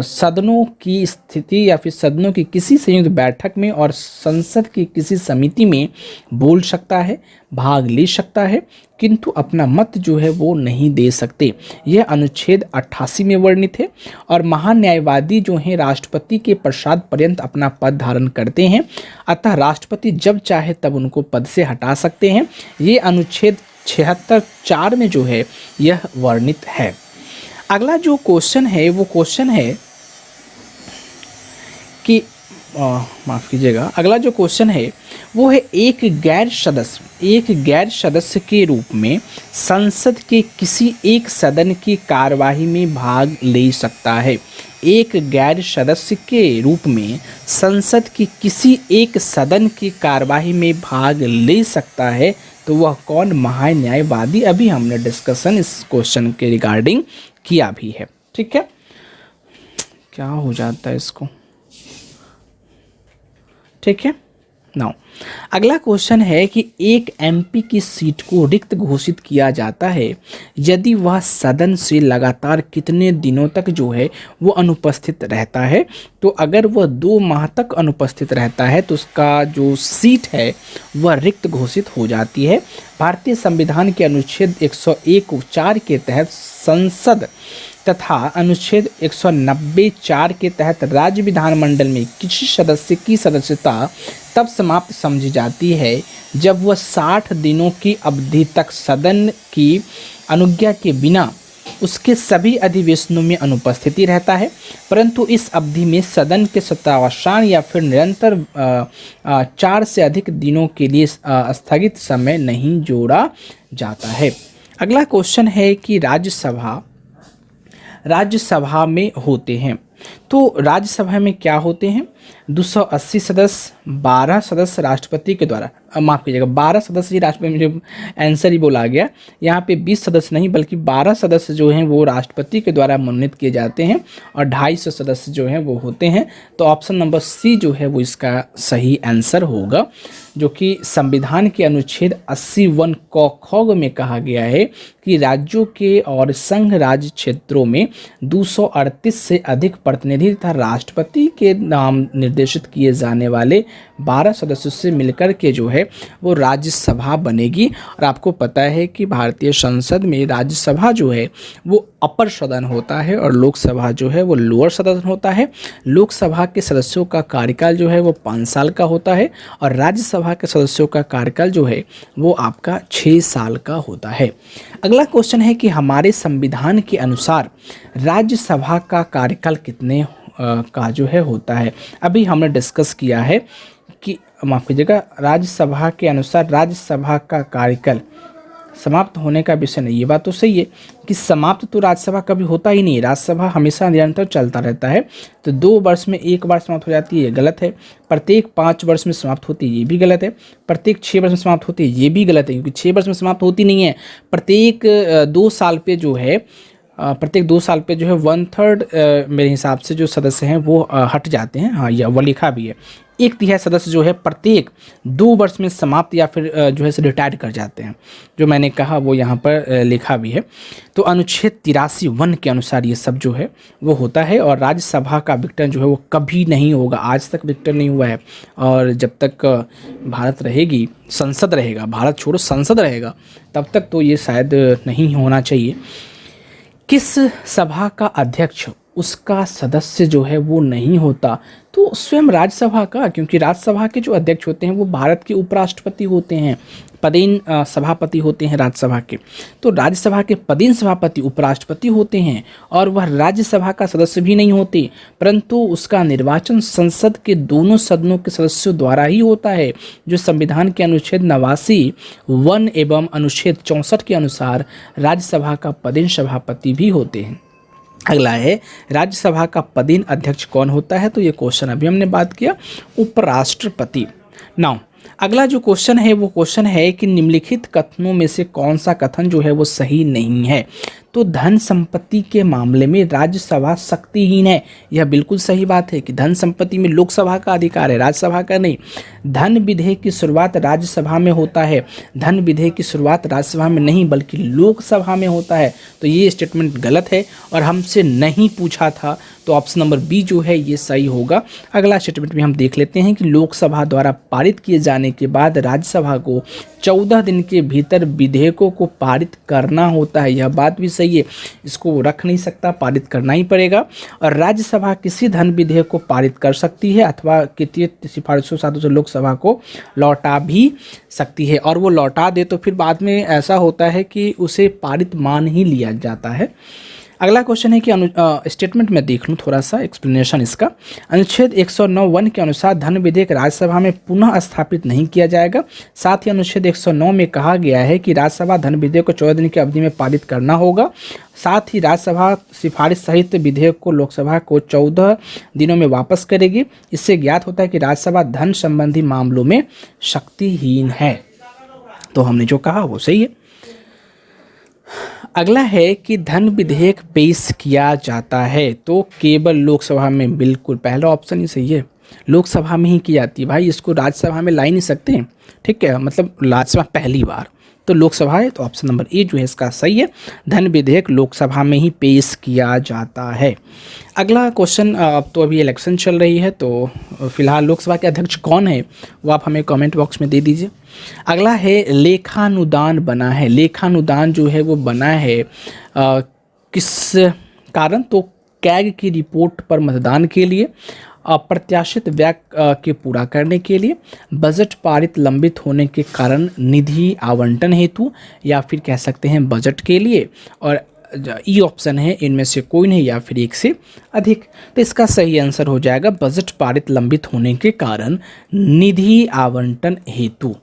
सदनों की स्थिति या फिर सदनों की किसी संयुक्त बैठक में और संसद की किसी समिति में बोल सकता है, भाग ले सकता है, किंतु अपना मत जो है वो नहीं दे सकते। यह अनुच्छेद 88 में वर्णित है। और महान्यायवादी जो हैं राष्ट्रपति के पश्चात पर्यंत अपना पद धारण करते हैं, अतः राष्ट्रपति जब चाहे तब उनको पद से हटा सकते हैं। ये अनुच्छेद 76(4) में जो है यह वर्णित है। अगला जो क्वेश्चन है वो क्वेश्चन है कि माफ़ कीजिएगा, अगला जो क्वेश्चन है वो है एक गैर सदस्य के रूप में संसद के किसी एक सदन की कार्यवाही में भाग ले सकता है। एक गैर सदस्य के रूप में संसद की किसी एक सदन की कार्यवाही में भाग ले सकता है, तो वह कौन? महान्यायवादी। अभी हमने डिस्कशन इस क्वेश्चन के रिगार्डिंग किया भी है। ठीक है, क्या हो जाता है इसको? ठीक है, नाउ अगला क्वेश्चन है कि एक एमपी की सीट को रिक्त घोषित किया जाता है यदि वह सदन से लगातार कितने दिनों तक जो है वो अनुपस्थित रहता है? तो अगर वह 2 माह तक अनुपस्थित रहता है तो उसका जो सीट है वह रिक्त घोषित हो जाती है। भारतीय संविधान के अनुच्छेद 101(4) के तहत संसद तथा अनुच्छेद 190(4) के तहत राज्य विधानमंडल में किसी सदस्य की सदस्यता तब समाप्त समझी जाती है जब वह 60 दिनों की अवधि तक सदन की अनुज्ञा के बिना उसके सभी अधिवेशनों में अनुपस्थिति रहता है, परंतु इस अवधि में सदन के सत्रावसान या फिर निरंतर 4 से अधिक दिनों के लिए स्थगित समय नहीं जोड़ा जाता है। अगला क्वेश्चन है कि राज्यसभा में होते हैं, तो राज्यसभा में क्या होते हैं? 280 सदस्य, 12 सदस्य राष्ट्रपति के द्वारा, माफ़ कीजिएगा 12 सदस्य ही राष्ट्रपति, मुझे आंसर ही बोला गया यहाँ पे, 20 सदस्य नहीं बल्कि 12 सदस्य जो हैं वो राष्ट्रपति के द्वारा मनोनीत किए जाते हैं और 250 सदस्य जो हैं वो होते हैं। तो ऑप्शन नंबर सी जो है वो इसका सही आंसर होगा, जो कि संविधान के अनुच्छेद 81 क ख में कहा गया है कि राज्यों के और संघ राज्य क्षेत्रों में 238 से अधिक प्रतिनिधि तथा राष्ट्रपति के नाम निर्देशित किए जाने वाले 12 सदस्यों से मिलकर के जो है वो राज्यसभा बनेगी। और आपको पता है कि भारतीय संसद में राज्यसभा जो है वो अपर सदन होता है और लोकसभा जो है वो लोअर सदन होता है। लोकसभा के सदस्यों का कार्यकाल जो है वो 5 साल का होता है और राज्यसभा के सदस्यों का कार्यकाल जो है वो आपका 6 साल का होता है। अगला क्वेश्चन है कि हमारे संविधान के अनुसार राज्यसभा का कार्यकाल कितने का जो है होता है। अभी हमने डिस्कस किया है कि माफ़ कीजिएगा, राज्यसभा के अनुसार राज्यसभा का कार्यकाल समाप्त होने का विषय नहीं। ये बात तो सही है कि समाप्त तो राज्यसभा कभी होता ही नहीं, राज्यसभा हमेशा निरंतर चलता रहता है। तो 2 वर्ष में 1 बार समाप्त हो जाती है, ये गलत है। प्रत्येक 5 वर्ष में समाप्त होती है, ये भी गलत है। प्रत्येक 6 वर्ष में समाप्त होती है, ये भी गलत है, क्योंकि 6 वर्ष में समाप्त होती नहीं है। प्रत्येक 2 साल पे जो है प्रत्येक 2 साल पे जो है 1/3 मेरे हिसाब से जो सदस्य हैं वो हट जाते हैं। हाँ, यह वो लिखा भी है, 1/3 सदस्य जो है प्रत्येक 2 वर्ष में समाप्त या फिर जो है रिटायर कर जाते हैं, जो मैंने कहा वो यहाँ पर लिखा भी है। तो अनुच्छेद 83(1) के अनुसार ये सब जो है वो होता है और राज्यसभा का विघटन जो है वो कभी नहीं होगा, आज तक विघटन नहीं हुआ है। और जब तक भारत रहेगी, संसद रहेगा, भारत छोड़ो संसद रहेगा, तब तक तो ये शायद नहीं होना चाहिए। किस सभा का अध्यक्ष उसका सदस्य जो है वो नहीं होता, तो स्वयं राज्यसभा का, क्योंकि राज्यसभा के जो अध्यक्ष होते हैं वो भारत के उपराष्ट्रपति होते हैं, पदेन सभापति होते हैं राज्यसभा के। तो राज्यसभा के पदेन सभापति उपराष्ट्रपति होते हैं और वह राज्यसभा का सदस्य भी नहीं होते, परंतु उसका निर्वाचन संसद के दोनों सदनों के सदस्यों द्वारा ही होता है, जो संविधान के अनुच्छेद 89(1) एवं अनुच्छेद 64 के अनुसार राज्यसभा का पदेन सभापति भी होते हैं। अगला है राज्यसभा का पदेन अध्यक्ष कौन होता है, तो ये क्वेश्चन अभी हमने बात किया, उपराष्ट्रपति। नाउ अगला जो क्वेश्चन है वो क्वेश्चन है कि निम्नलिखित कथनों में से कौन सा कथन जो है वो सही नहीं है। तो धन संपत्ति के मामले में राज्यसभा शक्तिहीन है, यह बिल्कुल सही बात है कि धन संपत्ति में लोकसभा का अधिकार है, राज्यसभा का नहीं। धन विधेयक की शुरुआत राज्यसभा में होता है, धन विधेयक की शुरुआत राज्यसभा में नहीं बल्कि लोकसभा में होता है। तो ये स्टेटमेंट गलत है और हमसे नहीं पूछा था, तो ऑप्शन नंबर बी जो है ये सही होगा। अगला स्टेटमेंट में हम देख लेते हैं कि लोकसभा द्वारा पारित किए जाने के बाद राज्यसभा को 14 दिन के भीतर विधेयकों को पारित करना होता है। यह बात भी सही है, इसको वो रख नहीं सकता, पारित करना ही पड़ेगा। और राज्यसभा किसी धन विधेयक को पारित कर सकती है अथवा कितनी सिफारिशों साथों से लोकसभा को लौटा भी सकती है, और वो लौटा दे तो फिर बाद में ऐसा होता है कि उसे पारित मान ही लिया जाता है। अगला क्वेश्चन है कि स्टेटमेंट में देख लूँ थोड़ा सा एक्सप्लेनेशन इसका। अनुच्छेद 109(1) के अनुसार धन विधेयक राज्यसभा में पुनः स्थापित नहीं किया जाएगा। साथ ही अनुच्छेद 109 में कहा गया है कि राज्यसभा धन विधेयक को 14 दिन की अवधि में पारित करना होगा। साथ ही राज्यसभा सिफारिश सहित विधेयक को लोकसभा को 14 दिनों में वापस करेगी। इससे ज्ञात होता है कि राज्यसभा धन संबंधी मामलों में शक्तिहीन है। तो हमने जो कहा वो सही है। अगला है कि धन विधेयक पेश किया जाता है तो केवल लोकसभा में, बिल्कुल पहला ऑप्शन ही सही है, लोकसभा में ही की जाती है भाई, इसको राज्यसभा में ला ही नहीं सकते, ठीक है, मतलब राज्यसभा पहली बार, तो लोकसभा है, तो ऑप्शन नंबर ए जो है इसका सही है, धन विधेयक लोकसभा में ही पेश किया जाता है। अगला क्वेश्चन, अब तो अभी इलेक्शन चल रही है तो फिलहाल लोकसभा के अध्यक्ष कौन है वो आप हमें कमेंट बॉक्स में दे दीजिए। अगला है लेखानुदान बना है, लेखानुदान जो है वो बना है किस कारण, तो कैग की रिपोर्ट पर मतदान के लिए, अप्रत्याशित व्यय के पूरा करने के लिए, बजट पारित लंबित होने के कारण निधि आवंटन हेतु, या फिर कह सकते हैं बजट के लिए, और ई ऑप्शन है इनमें से कोई नहीं या फिर एक से अधिक। तो इसका सही आंसर हो जाएगा बजट पारित लंबित होने के कारण निधि आवंटन हेतु।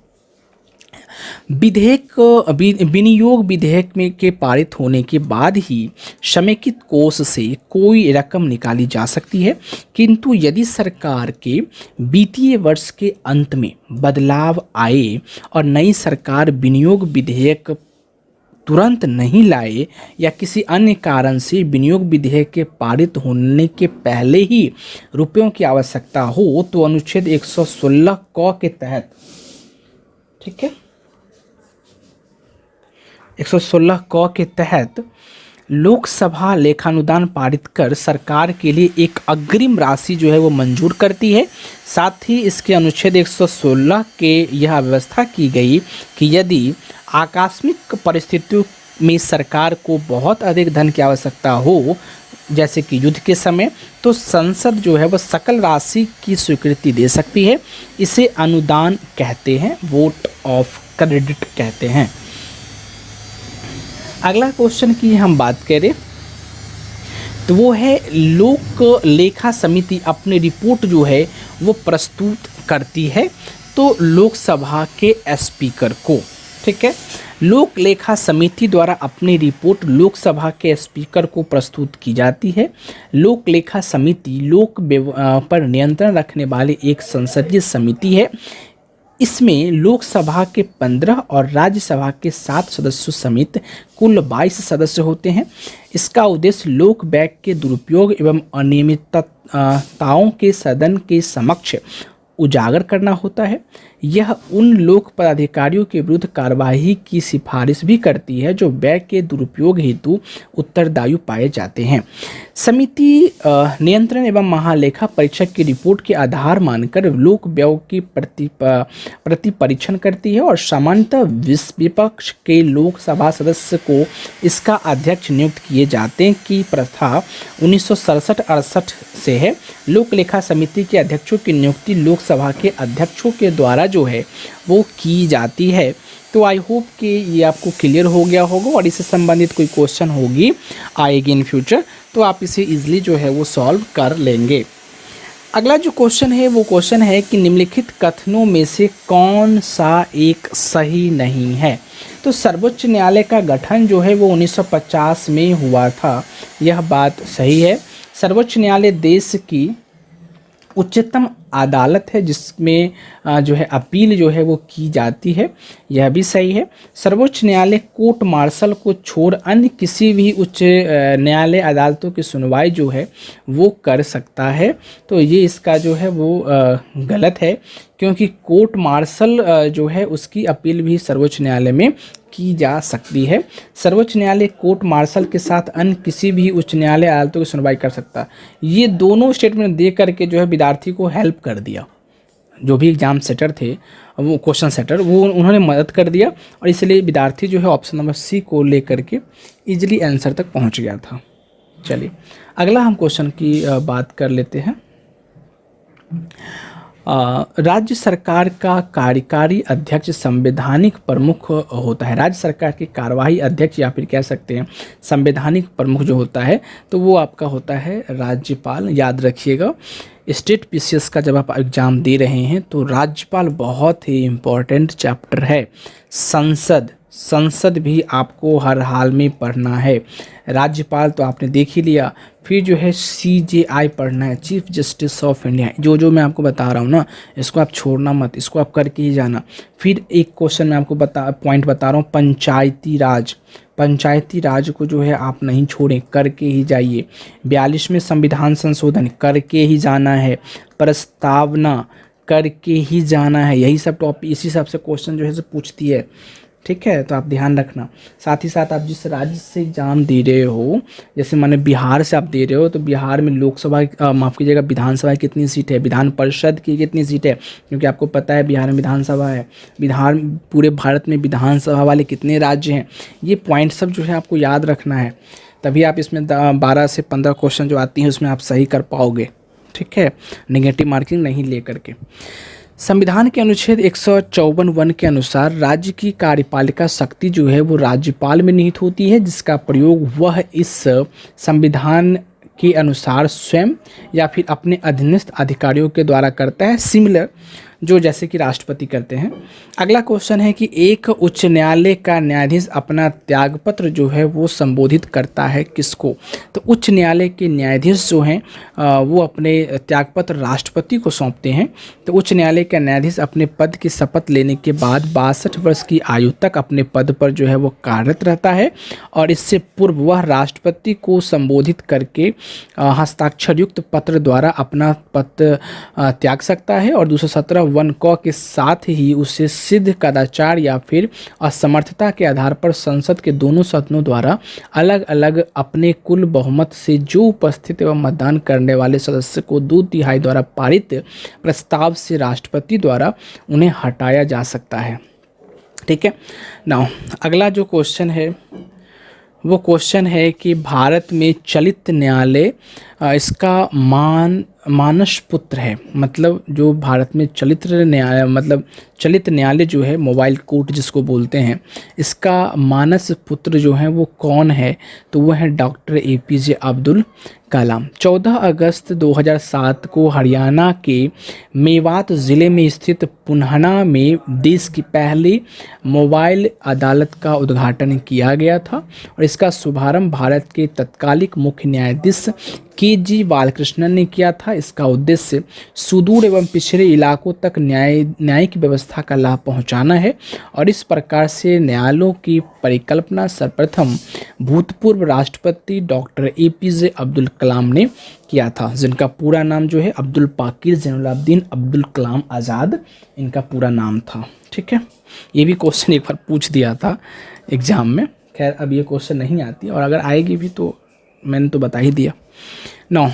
विनियोग विधेयक में के पारित होने के बाद ही समेकित कोष से कोई रकम निकाली जा सकती है, किंतु यदि सरकार के वित्तीय वर्ष के अंत में बदलाव आए और नई सरकार विनियोग विधेयक तुरंत नहीं लाए या किसी अन्य कारण से विनियोग विधेयक के पारित होने के पहले ही रुपयों की आवश्यकता हो, तो अनुच्छेद 116 क के तहत, ठीक है, 116 क के तहत लोकसभा लेखानुदान पारित कर सरकार के लिए एक अग्रिम राशि जो है वो मंजूर करती है। साथ ही इसके अनुच्छेद 116 के यह व्यवस्था की गई कि यदि आकस्मिक परिस्थितियों में सरकार को बहुत अधिक धन की आवश्यकता हो, जैसे कि युद्ध के समय, तो संसद जो है वह सकल राशि की स्वीकृति दे सकती है। इसे अनुदान कहते हैं, वोट ऑफ क्रेडिट कहते हैं। अगला क्वेश्चन की हम बात करें तो वो है लोक लेखा समिति अपनी रिपोर्ट जो है वो प्रस्तुत करती है तो लोकसभा के स्पीकर को, ठीक है। लोक लेखा समिति द्वारा अपनी रिपोर्ट लोकसभा के स्पीकर को प्रस्तुत की जाती है। लोक लेखा समिति लोक पर नियंत्रण रखने वाली एक संसदीय समिति है। इसमें लोकसभा के 15 और राज्यसभा के 7 सदस्यों समेत कुल 22 सदस्य होते हैं। इसका उद्देश्य लोक व्यय के दुरुपयोग एवं अनियमितताओं के सदन के समक्ष उजागर करना होता है। यह उन लोक पदाधिकारियों के विरुद्ध कार्यवाही की सिफारिश भी करती है जो व्यय के दुरुपयोग हेतु उत्तरदायी पाए जाते हैं। समिति नियंत्रण एवं महालेखा परीक्षक की रिपोर्ट के आधार मानकर लोक व्यय की प्रति परीक्षण करती है और सामान्यतः विपक्ष के लोकसभा सदस्य को इसका अध्यक्ष नियुक्त किए जाते हैं की प्रथा 1967-68 से है। लोक लेखा समिति के अध्यक्षों की नियुक्ति लोकसभा के अध्यक्षों के द्वारा जो है वो की जाती है। तो आई होप कि ये आपको क्लियर हो गया होगा और इससे संबंधित कोई क्वेश्चन होगी आएगी इन फ्यूचर तो आप इसे इजीली जो है वो सॉल्व कर लेंगे। अगला जो क्वेश्चन है वो क्वेश्चन है कि निम्नलिखित कथनों में से कौन सा एक सही नहीं है। तो सर्वोच्च न्यायालय का गठन जो है वो 1950 में हुआ था, यह बात सही है। सर्वोच्च न्यायालय देश की उच्चतम अदालत है जिसमें जो है अपील जो है वो की जाती है, यह भी सही है। सर्वोच्च न्यायालय कोर्ट मार्शल को छोड़ अन्य किसी भी उच्च न्यायालय अदालतों की सुनवाई जो है वो कर सकता है, तो ये इसका जो है वो गलत है क्योंकि कोर्ट मार्शल जो है उसकी अपील भी सर्वोच्च न्यायालय में की जा सकती है। सर्वोच्च न्यायालय कोर्ट मार्शल के साथ अन्य किसी भी उच्च न्यायालय अदालतों की सुनवाई कर सकता है। ये दोनों स्टेटमेंट दे करके जो है विद्यार्थी को हेल्प कर दिया, जो भी एग्जाम सेटर थे वो क्वेश्चन सेटर वो उन्होंने मदद कर दिया और इसलिए विद्यार्थी जो है ऑप्शन नंबर सी को लेकर के इजीली आंसर तक पहुंच गया था। चलिए अगला हम क्वेश्चन की बात कर लेते हैं। राज्य सरकार का कार्यकारी अध्यक्ष संवैधानिक प्रमुख होता है। राज्य सरकार के कार्यवाही अध्यक्ष या फिर कह सकते हैं संवैधानिक प्रमुख जो होता है तो वो आपका होता है राज्यपाल। याद रखिएगा स्टेट पीसीएस का जब आप एग्ज़ाम दे रहे हैं तो राज्यपाल बहुत ही इम्पोर्टेंट चैप्टर है। संसद भी आपको हर हाल में पढ़ना है। राज्यपाल तो आपने देख ही लिया, फिर जो है CJI पढ़ना है, चीफ जस्टिस ऑफ इंडिया। जो मैं आपको बता रहा हूँ ना इसको आप छोड़ना मत, इसको आप करके ही जाना। फिर एक क्वेश्चन मैं आपको पॉइंट बता रहा हूँ, पंचायती राज को जो है आप नहीं छोड़ें, करके ही जाइए। 42वें संविधान संशोधन करके ही जाना है, प्रस्तावना करके ही जाना है। यही सब टॉपिक इसी सब से क्वेश्चन जो है पूछती है, ठीक है, तो आप ध्यान रखना। साथ ही साथ आप जिस राज्य से एग्जाम दे रहे हो, जैसे माने बिहार से आप दे रहे हो तो बिहार में लोकसभा माफ़ कीजिएगा विधानसभा की कितनी सीट है, विधान परिषद की कितनी सीट है, क्योंकि आपको पता है बिहार में विधानसभा है। बिहार पूरे भारत में विधानसभा वाले कितने राज्य हैं, ये पॉइंट सब जो है आपको याद रखना है, तभी आप इसमें 12 से 15 क्वेश्चन जो आती हैं उसमें आप सही कर पाओगे, ठीक है, नेगेटिव मार्किंग नहीं ले करके। संविधान के अनुच्छेद 154(1) के अनुसार राज्य की कार्यपालिका शक्ति जो है वो राज्यपाल में निहित होती है, जिसका प्रयोग वह इस संविधान के अनुसार स्वयं या फिर अपने अधीनस्थ अधिकारियों के द्वारा करता है। सिमिलर जो जैसे कि राष्ट्रपति करते हैं। अगला क्वेश्चन है कि एक उच्च न्यायालय का न्यायाधीश अपना त्यागपत्र जो है वो संबोधित करता है किसको? तो उच्च न्यायालय के न्यायाधीश जो हैं वो अपने त्यागपत्र राष्ट्रपति को सौंपते हैं। तो उच्च न्यायालय का न्यायाधीश अपने पद की शपथ लेने के बाद 62 वर्ष की आयु तक अपने पद पर जो है वो कार्यरत रहता है, और इससे पूर्व वह राष्ट्रपति को संबोधित करके हस्ताक्षर युक्त पत्र द्वारा अपना पद त्याग सकता है, और 217 वन क के साथ ही उसे सिद्ध कदाचार या फिर असमर्थता के आधार पर संसद के दोनों सदनों द्वारा अलग अलग अपने कुल बहुमत से जो उपस्थित एवं मतदान करने वाले सदस्य को 2/3 द्वारा पारित प्रस्ताव से राष्ट्रपति द्वारा उन्हें हटाया जा सकता है। ठीक है। नाउ अगला जो क्वेश्चन है वो क्वेश्चन है कि भारत में चलित न्यायालय इसका मानस पुत्र है। मतलब जो भारत में चलित न्यायालय जो है, मोबाइल कोर्ट जिसको बोलते हैं, इसका मानस पुत्र जो है वो कौन है? तो वो है डॉक्टर APJ अब्दुल कलाम। 14 अगस्त 2007 को हरियाणा के मेवात ज़िले में स्थित पुन्हना में देश की पहली मोबाइल अदालत का उद्घाटन किया गया था, और इसका शुभारंभ भारत के तत्कालिक मुख्य न्यायाधीश KG बालकृष्णन ने किया था। इसका उद्देश्य सुदूर एवं पिछड़े इलाकों तक न्यायिक व्यवस्था का लाभ पहुंचाना है, और इस प्रकार से न्यायालयों की परिकल्पना सर्वप्रथम भूतपूर्व राष्ट्रपति डॉक्टर APJ अब्दुल कलाम ने किया था, जिनका पूरा नाम जो है अब्दुल पाकिर ज़ैनुलाब्दीन अब्दुल कलाम आज़ाद इनका पूरा नाम था। ठीक है, ये भी क्वेश्चन एक बार पूछ दिया था एग्जाम में। खैर अब ये क्वेश्चन नहीं आती, और अगर आएगी भी तो मैंने तो बता ही दिया। 9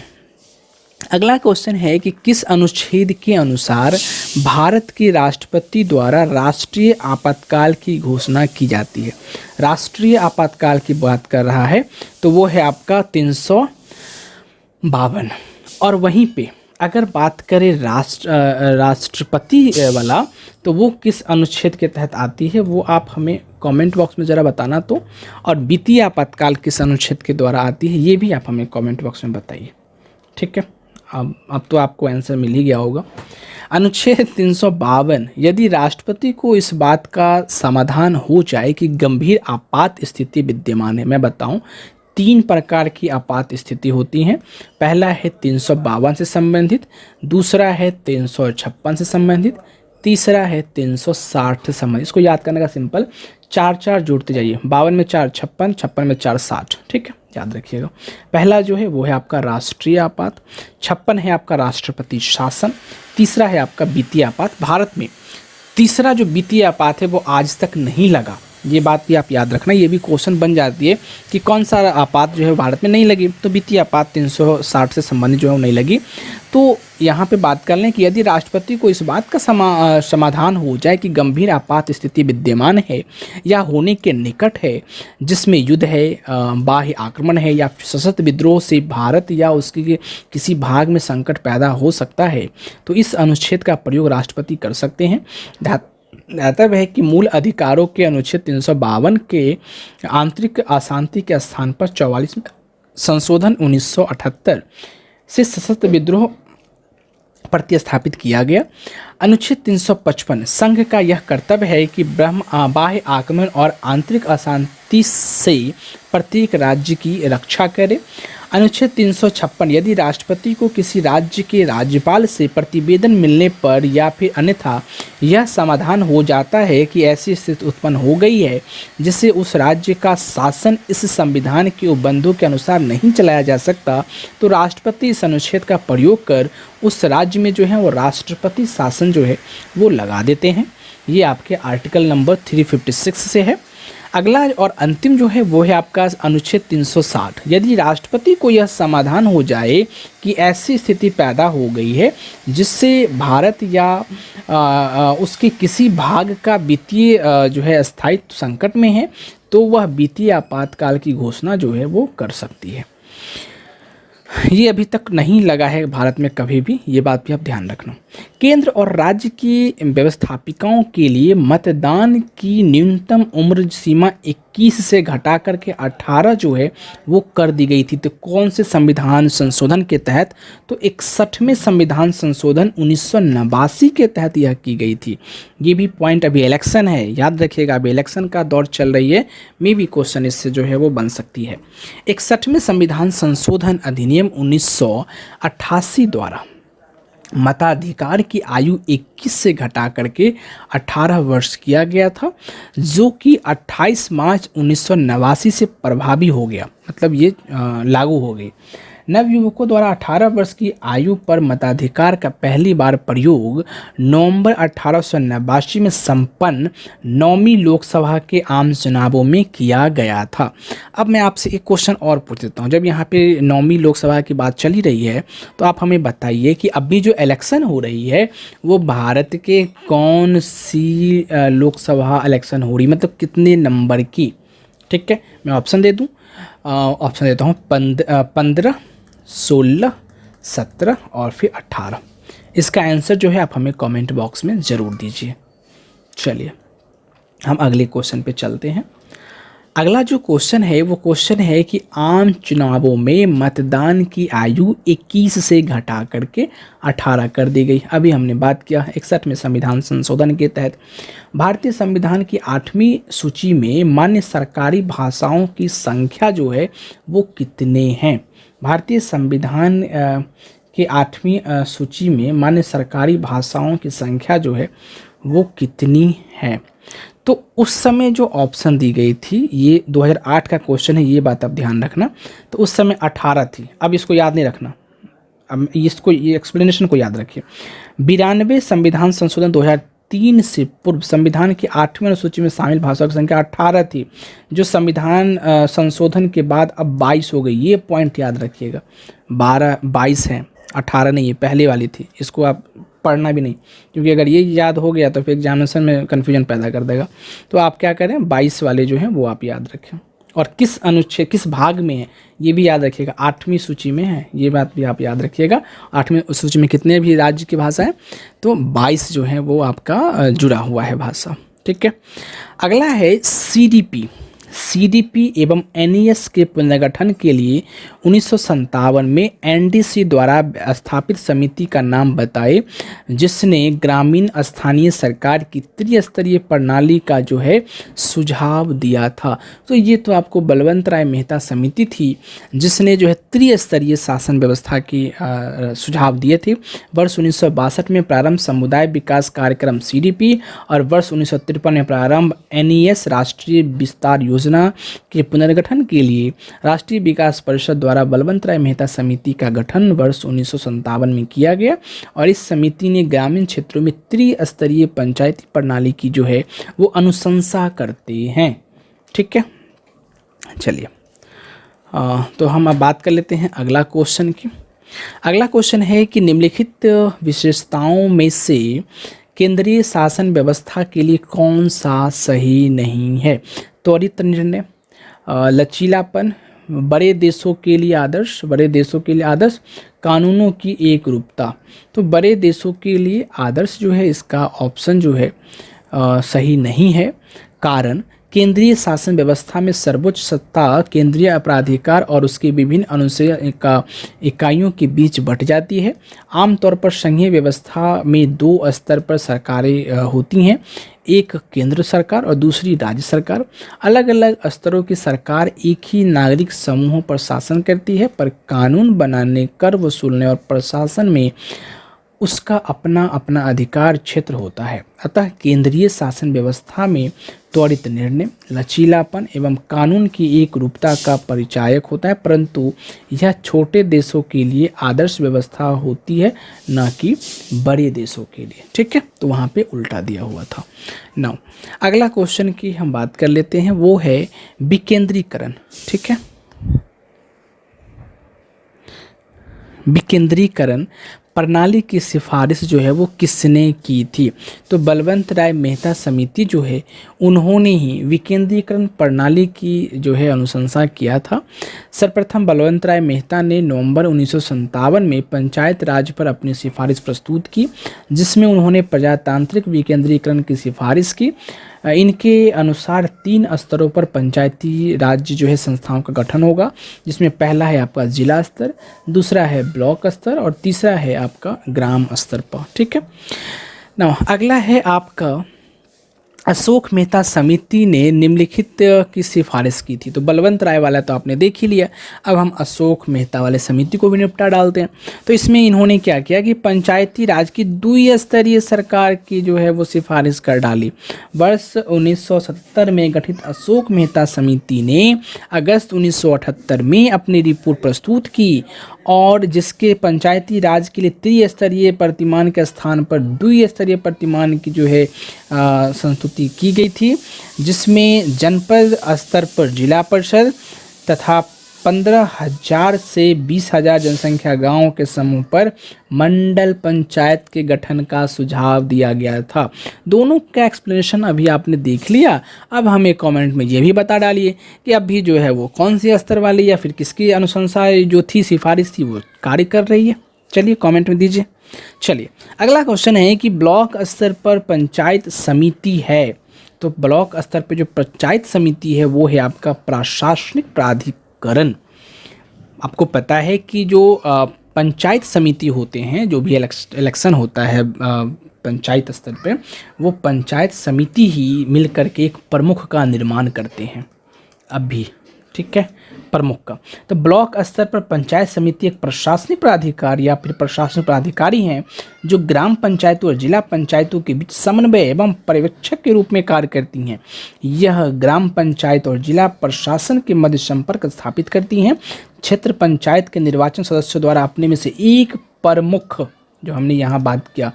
अगला क्वेश्चन है कि किस अनुच्छेद के अनुसार भारत के राष्ट्रपति द्वारा राष्ट्रीय आपातकाल की घोषणा की जाती है? राष्ट्रीय आपातकाल की बात कर रहा है तो वो है आपका 352। और वहीं पे अगर बात करें राष्ट्रपति वाला, तो वो किस अनुच्छेद के तहत आती है वो आप हमें कमेंट बॉक्स में ज़रा बताना। तो और वित्तीय आपातकाल किस अनुच्छेद के द्वारा आती है ये भी आप हमें कमेंट बॉक्स में बताइए। ठीक है, अब तो आपको आंसर मिल ही गया होगा। अनुच्छेद 352, यदि राष्ट्रपति को इस बात का समाधान हो जाए कि गंभीर आपात स्थिति विद्यमान है। मैं बताऊं 3 प्रकार की आपात स्थिति होती हैं। पहला है 352 से संबंधित, दूसरा है 356 से संबंधित, तीसरा है 360 से संबंधित। इसको याद करने का सिंपल 4 जोड़ते जाइए। 52 में 4 56, 56 में 4 60। ठीक है, याद रखिएगा। पहला जो है वो है आपका राष्ट्रीय आपात, 56 है आपका राष्ट्रपति शासन, तीसरा है आपका वित्तीय आपात। भारत में तीसरा जो वित्तीय आपात है वो आज तक नहीं लगा, ये बात भी आप याद रखना। ये भी क्वेश्चन बन जाती है कि कौन सा आपात जो है भारत में नहीं लगी, तो वित्तीय आपात 360 से संबंधित जो है वो नहीं लगी। तो यहाँ पे बात कर लें कि यदि राष्ट्रपति को इस बात का समाधान हो जाए कि गंभीर आपात स्थिति विद्यमान है या होने के निकट है, जिसमें युद्ध है, बाह्य आक्रमण है या सशस्त्र विद्रोह से भारत या उसके किसी भाग में संकट पैदा हो सकता है, तो इस अनुच्छेद का प्रयोग राष्ट्रपति कर सकते हैं। दातव्य है कि मूल अधिकारों के अनुच्छेद 352 के आंतरिक अशांति के स्थान पर 44 संशोधन 1978 से सशस्त्र विद्रोह प्रतिस्थापित किया गया। अनुच्छेद 355 संघ का यह कर्तव्य है कि बाह्य आक्रमण और आंतरिक अशांति से प्रत्येक राज्य की रक्षा करे। अनुच्छेद 356 यदि राष्ट्रपति को किसी राज्य के राज्यपाल से प्रतिवेदन मिलने पर या फिर अन्यथा यह समाधान हो जाता है कि ऐसी स्थिति उत्पन्न हो गई है जिससे उस राज्य का शासन इस संविधान के उपबंधों के अनुसार नहीं चलाया जा सकता, तो राष्ट्रपति इस अनुच्छेद का प्रयोग कर उस राज्य में जो है वो राष्ट्रपति शासन जो है वो लगा देते हैं। ये आपके आर्टिकल नंबर 356 से है। अगला और अंतिम जो है वो है आपका अनुच्छेद 360। यदि राष्ट्रपति को यह समाधान हो जाए कि ऐसी स्थिति पैदा हो गई है जिससे भारत या उसके किसी भाग का वित्तीय जो है स्थायित्व संकट में है, तो वह वित्तीय आपातकाल की घोषणा जो है वो कर सकती है। ये अभी तक नहीं लगा है भारत में कभी भी, ये बात भी आप ध्यान रखना। केंद्र और राज्य की व्यवस्थापिकाओं के लिए मतदान की न्यूनतम उम्र सीमा 21 से घटा करके 18 जो है वो कर दी गई थी। तो कौन से संविधान संशोधन के तहत? तो 61वें संविधान संशोधन 1989 के तहत यह की गई थी। ये भी पॉइंट, अभी इलेक्शन है, याद रखिएगा, अभी इलेक्शन का दौर चल रही है, मे भी क्वेश्चन इससे जो है वो बन सकती है। 61वें संविधान संशोधन अधिनियम 1988 द्वारा मताधिकार की आयु 21 से घटा करके 18 वर्ष किया गया था, जो कि 28 मार्च 1989 से प्रभावी हो गया, मतलब ये लागू हो गई। नवयुवकों द्वारा 18 वर्ष की आयु पर मताधिकार का पहली बार प्रयोग नवंबर 1889 में संपन्न 9वीं लोकसभा के आम चुनावों में किया गया था। अब मैं आपसे एक क्वेश्चन और पूछ देता हूँ, जब यहाँ पे 9वीं लोकसभा की बात चली रही है तो आप हमें बताइए कि अभी जो इलेक्शन हो रही है वो भारत के कौन सी लोकसभा इलेक्शन हो रही, मतलब कितने नंबर की? ठीक है, मैं ऑप्शन दे दूँ, ऑप्शन देता हूँ 15, 16, 17 और फिर 18। इसका आंसर जो है आप हमें कमेंट बॉक्स में ज़रूर दीजिए। चलिए हम अगले क्वेश्चन पे चलते हैं। अगला जो क्वेश्चन है वो क्वेश्चन है कि आम चुनावों में मतदान की आयु 21 से घटा करके 18 कर दी गई। अभी हमने बात किया 61वें संविधान संशोधन के तहत भारतीय संविधान की 8वीं सूची में मान्य सरकारी भाषाओं की संख्या जो है वो कितने हैं? भारतीय संविधान के 8वीं सूची में मान्य सरकारी भाषाओं की संख्या जो है वो कितनी है? तो उस समय जो ऑप्शन दी गई थी, ये 2008 का क्वेश्चन है, ये बात आप ध्यान रखना। तो उस समय 18 थी, अब इसको याद नहीं रखना, अब इसको, ये एक्सप्लेनेशन को याद रखिए। 92 संविधान संशोधन 2003 से पूर्व संविधान की 8वीं अनुसूची में शामिल भाषाओं की संख्या 18 थी, जो संविधान संशोधन के बाद अब 22 हो गई। ये पॉइंट याद रखिएगा, 22 है, 18 नहीं है, पहले वाली थी। इसको आप पढ़ना भी नहीं, क्योंकि अगर ये याद हो गया तो फिर एग्जामिनेशन में कन्फ्यूजन पैदा कर देगा। तो आप क्या करें, 22 वाले जो हैं वो आप याद रखें, और किस अनुच्छेद, किस भाग में है ये भी याद रखिएगा। 8वीं सूची में है, ये बात भी आप याद रखिएगा। 8वीं सूची में कितने भी राज्य की भाषा है, तो 22 जो है वो आपका जुड़ा हुआ है भाषा। ठीक है, अगला है सीडीपी एवं एनईएस के पुनर्गठन के लिए 1957 में एनडीसी द्वारा स्थापित समिति का नाम बताए, जिसने ग्रामीण स्थानीय सरकार की त्रिस्तरीय प्रणाली का जो है सुझाव दिया था। तो ये तो आपको बलवंत राय मेहता समिति थी जिसने जो है त्रिस्तरीय शासन व्यवस्था की सुझाव दिए थे। वर्ष 1962 में प्रारंभ समुदाय विकास कार्यक्रम सीडीपी और वर्ष 1953 में प्रारंभ एनईएस राष्ट्रीय विस्तार योजना के पुनर्गठन के लिए राष्ट्रीय विकास परिषद द्वारा बलवंत राय मेहता समिति का गठन वर्ष 1957 में किया गया, और इस समिति ने ग्रामीण क्षेत्रों में त्रिस्तरीय पंचायती प्रणाली की जो है वो अनुशंसा करते हैं। ठीक है, चलिए तो हम अब बात कर लेते हैं अगला क्वेश्चन की। अगला क्वेश्चन है कि निम्नलिखित विशेषताओं में से केंद्रीय शासन व्यवस्था के लिए कौन सा सही नहीं है? त्वरित निर्णय, लचीलापन, बड़े देशों के लिए आदर्श, कानूनों की एक रूपता। तो बड़े देशों के लिए आदर्श जो है इसका ऑप्शन जो है सही नहीं है। कारण, केंद्रीय शासन व्यवस्था में सर्वोच्च सत्ता केंद्रीय अपराधिकार और उसके विभिन्न अनुसूची इकाइयों के बीच बंट जाती है। आमतौर पर संघीय व्यवस्था में 2 स्तर पर सरकारें होती हैं, एक केंद्र सरकार और दूसरी राज्य सरकार। अलग अलग स्तरों की सरकार एक ही नागरिक समूहों पर शासन करती है, पर कानून बनाने, कर वसूलने और प्रशासन में उसका अपना अपना अधिकार क्षेत्र होता है। अतः केंद्रीय शासन व्यवस्था में त्वरित निर्णय, लचीलापन एवं कानून की एक रूपता का परिचायक होता है, परंतु यह छोटे देशों के लिए आदर्श व्यवस्था होती है, न कि बड़े देशों के लिए। ठीक है, तो वहाँ पे उल्टा दिया हुआ था। नाउ अगला क्वेश्चन की हम बात कर लेते हैं, वो है विकेंद्रीकरण। ठीक है, विकेंद्रीकरण प्रणाली की सिफारिश जो है वो किसने की थी? तो बलवंत राय मेहता समिति जो है उन्होंने ही विकेंद्रीकरण प्रणाली की जो है अनुशंसा किया था। सर्वप्रथम बलवंत राय मेहता ने नवंबर 1957 में पंचायत राज पर अपनी सिफारिश प्रस्तुत की, जिसमें उन्होंने प्रजातांत्रिक विकेंद्रीकरण की सिफारिश की। इनके अनुसार 3 स्तरों पर पंचायती राज जो है संस्थाओं का गठन होगा, जिसमें पहला है आपका जिला स्तर, दूसरा है ब्लॉक स्तर और तीसरा है आपका ग्राम स्तर पर। ठीक है ना। अगला है आपका अशोक मेहता समिति ने निम्नलिखित की सिफारिश की थी। तो बलवंत राय वाला तो आपने देख ही लिया, अब हम अशोक मेहता वाले समिति को भी निपटा डालते हैं। तो इसमें इन्होंने क्या किया कि पंचायती राज की द्विस्तरीय सरकार की जो है वो सिफारिश कर डाली। वर्ष 1970 में गठित अशोक मेहता समिति ने अगस्त 1978 में अपनी रिपोर्ट प्रस्तुत की और जिसके पंचायती राज के लिए त्रिस्तरीय प्रतिमान के स्थान पर द्विस्तरीय प्रतिमान की जो है संस्तुति की गई थी, जिसमें जनपद स्तर पर जिला परिषद तथा 15,000 से 20,000 जनसंख्या गांवों के समूह पर मंडल पंचायत के गठन का सुझाव दिया गया था। दोनों का एक्सप्लेनेशन अभी आपने देख लिया। अब हमें कमेंट में ये भी बता डालिए कि अभी जो है वो कौन सी स्तर वाली या फिर किसकी अनुशंसा जो थी सिफारिश थी वो कार्य कर रही है। चलिए कमेंट में दीजिए। चलिए अगला क्वेश्चन है कि ब्लॉक स्तर पर पंचायत समिति है, तो ब्लॉक स्तर पर जो पंचायत समिति है वो है आपका प्रशासनिक प्राधिकरण। आपको पता है कि जो पंचायत समिति होते हैं, जो भी इलेक्शन होता है पंचायत स्तर पे, वो पंचायत समिति ही मिलकर के एक प्रमुख का निर्माण करते हैं अब भी। ठीक है, प्रमुख का। तो ब्लॉक स्तर पर पंचायत समिति एक प्रशासनिक प्राधिकार या फिर प्रशासनिक प्राधिकारी हैं जो ग्राम पंचायतों और जिला पंचायतों के बीच समन्वय एवं पर्यवेक्षक के रूप में कार्य करती हैं। यह ग्राम पंचायत और जिला प्रशासन के मध्य संपर्क स्थापित करती हैं। क्षेत्र पंचायत के निर्वाचन सदस्यों द्वारा अपने में से एक प्रमुख, जो हमने यहाँ बात किया,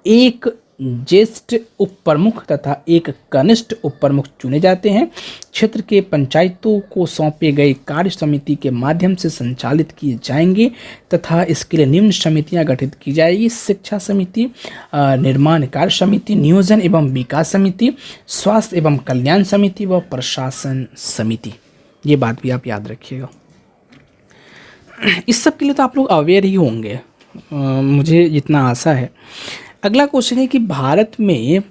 एक ज्येष्ठ उप प्रमुख तथा एक कनिष्ठ उप प्रमुख चुने जाते हैं। क्षेत्र के पंचायतों को सौंपे गए कार्य समिति के माध्यम से संचालित किए जाएंगे तथा इसके लिए निम्न समितियां गठित की जाएगी: शिक्षा समिति, निर्माण कार्य समिति, नियोजन एवं विकास समिति, स्वास्थ्य एवं कल्याण समिति व प्रशासन समिति। ये बात भी आप याद रखिएगा। इस सब के लिए तो आप लोग अवेयर ही होंगे, मुझे जितना आशा है। अगला क्वेश्चन है कि भारत में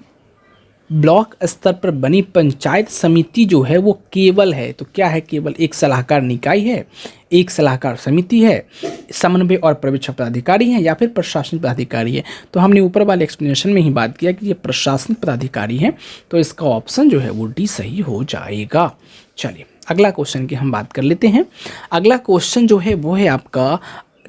ब्लॉक स्तर पर बनी पंचायत समिति जो है वो केवल है, तो क्या है? केवल एक सलाहकार निकाय है, एक सलाहकार समिति है, समन्वय और पर्यवेक्षक पदाधिकारी हैं या फिर प्रशासनिक पदाधिकारी है। तो हमने ऊपर वाले एक्सप्लेनेशन में ही बात किया कि ये प्रशासनिक पदाधिकारी हैं, तो इसका ऑप्शन जो है वो डी सही हो जाएगा। चलिए अगला क्वेश्चन की हम बात कर लेते हैं। अगला क्वेश्चन जो है वो है आपका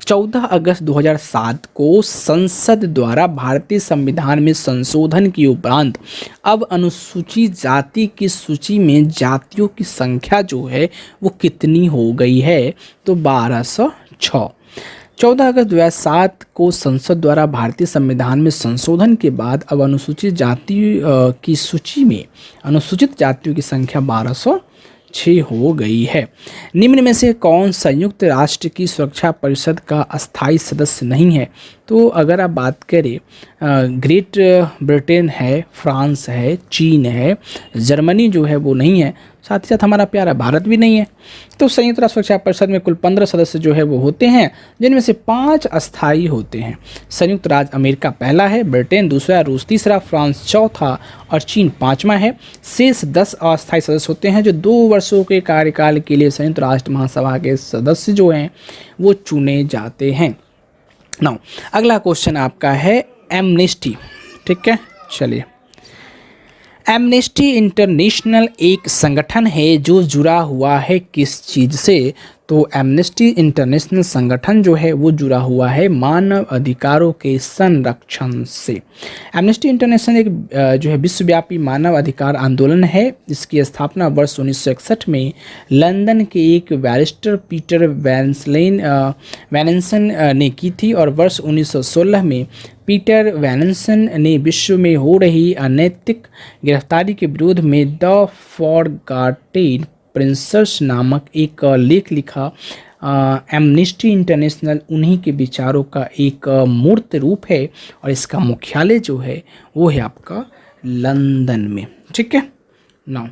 14 अगस्त 2007 को संसद द्वारा भारतीय संविधान में संशोधन के उपरांत अब अनुसूचित जाति की सूची में जातियों की संख्या जो है वो कितनी हो गई है? तो 1206। 14 अगस्त 2007 को संसद द्वारा भारतीय संविधान में संशोधन के बाद अब अनुसूचित जाति की सूची में अनुसूचित जातियों की संख्या 1206 हो गई है। निम्न में से कौन संयुक्त राष्ट्र की सुरक्षा परिषद का अस्थायी सदस्य नहीं है? तो अगर आप बात करें, ग्रेट ब्रिटेन है, फ्रांस है, चीन है, जर्मनी जो है वो नहीं है, साथ ही साथ हमारा प्यारा भारत भी नहीं है। तो संयुक्त राष्ट्र सुरक्षा परिषद में कुल 15 सदस्य जो है वो होते हैं, जिनमें से 5 अस्थायी होते हैं। संयुक्त राज्य अमेरिका पहला है, ब्रिटेन दूसरा, रूस तीसरा, फ्रांस चौथा और चीन 5वां है। शेष 10 अस्थायी सदस्य होते हैं जो 2 वर्षों के कार्यकाल के लिए संयुक्त राष्ट्र महासभा के सदस्य जो हैं वो चुने जाते हैं। नाउ अगला क्वेश्चन आपका है एमनेस्टी। ठीक है, चलिए। एमनेस्टी इंटरनेशनल एक संगठन है जो जुड़ा हुआ है किस चीज़ से? तो एमनेस्टी इंटरनेशनल संगठन जो है वो जुड़ा हुआ है मानव अधिकारों के संरक्षण से। एमनेस्टी इंटरनेशनल एक जो है विश्वव्यापी मानव अधिकार आंदोलन है। इसकी स्थापना वर्ष 1961 में लंदन के एक बैरिस्टर पीटर वैलेंसन ने की थी और वर्ष 1916 में पीटर वैलेंसन ने विश्व में हो रही अनैतिक गिरफ्तारी के विरोध में द फॉरगॉटेन प्रिंसेस नामक एक लेख लिखा एमनेस्टी इंटरनेशनल उन्हीं के विचारों का एक मूर्त रूप है और इसका मुख्यालय जो है वो है आपका लंदन में। ठीक है नाउ,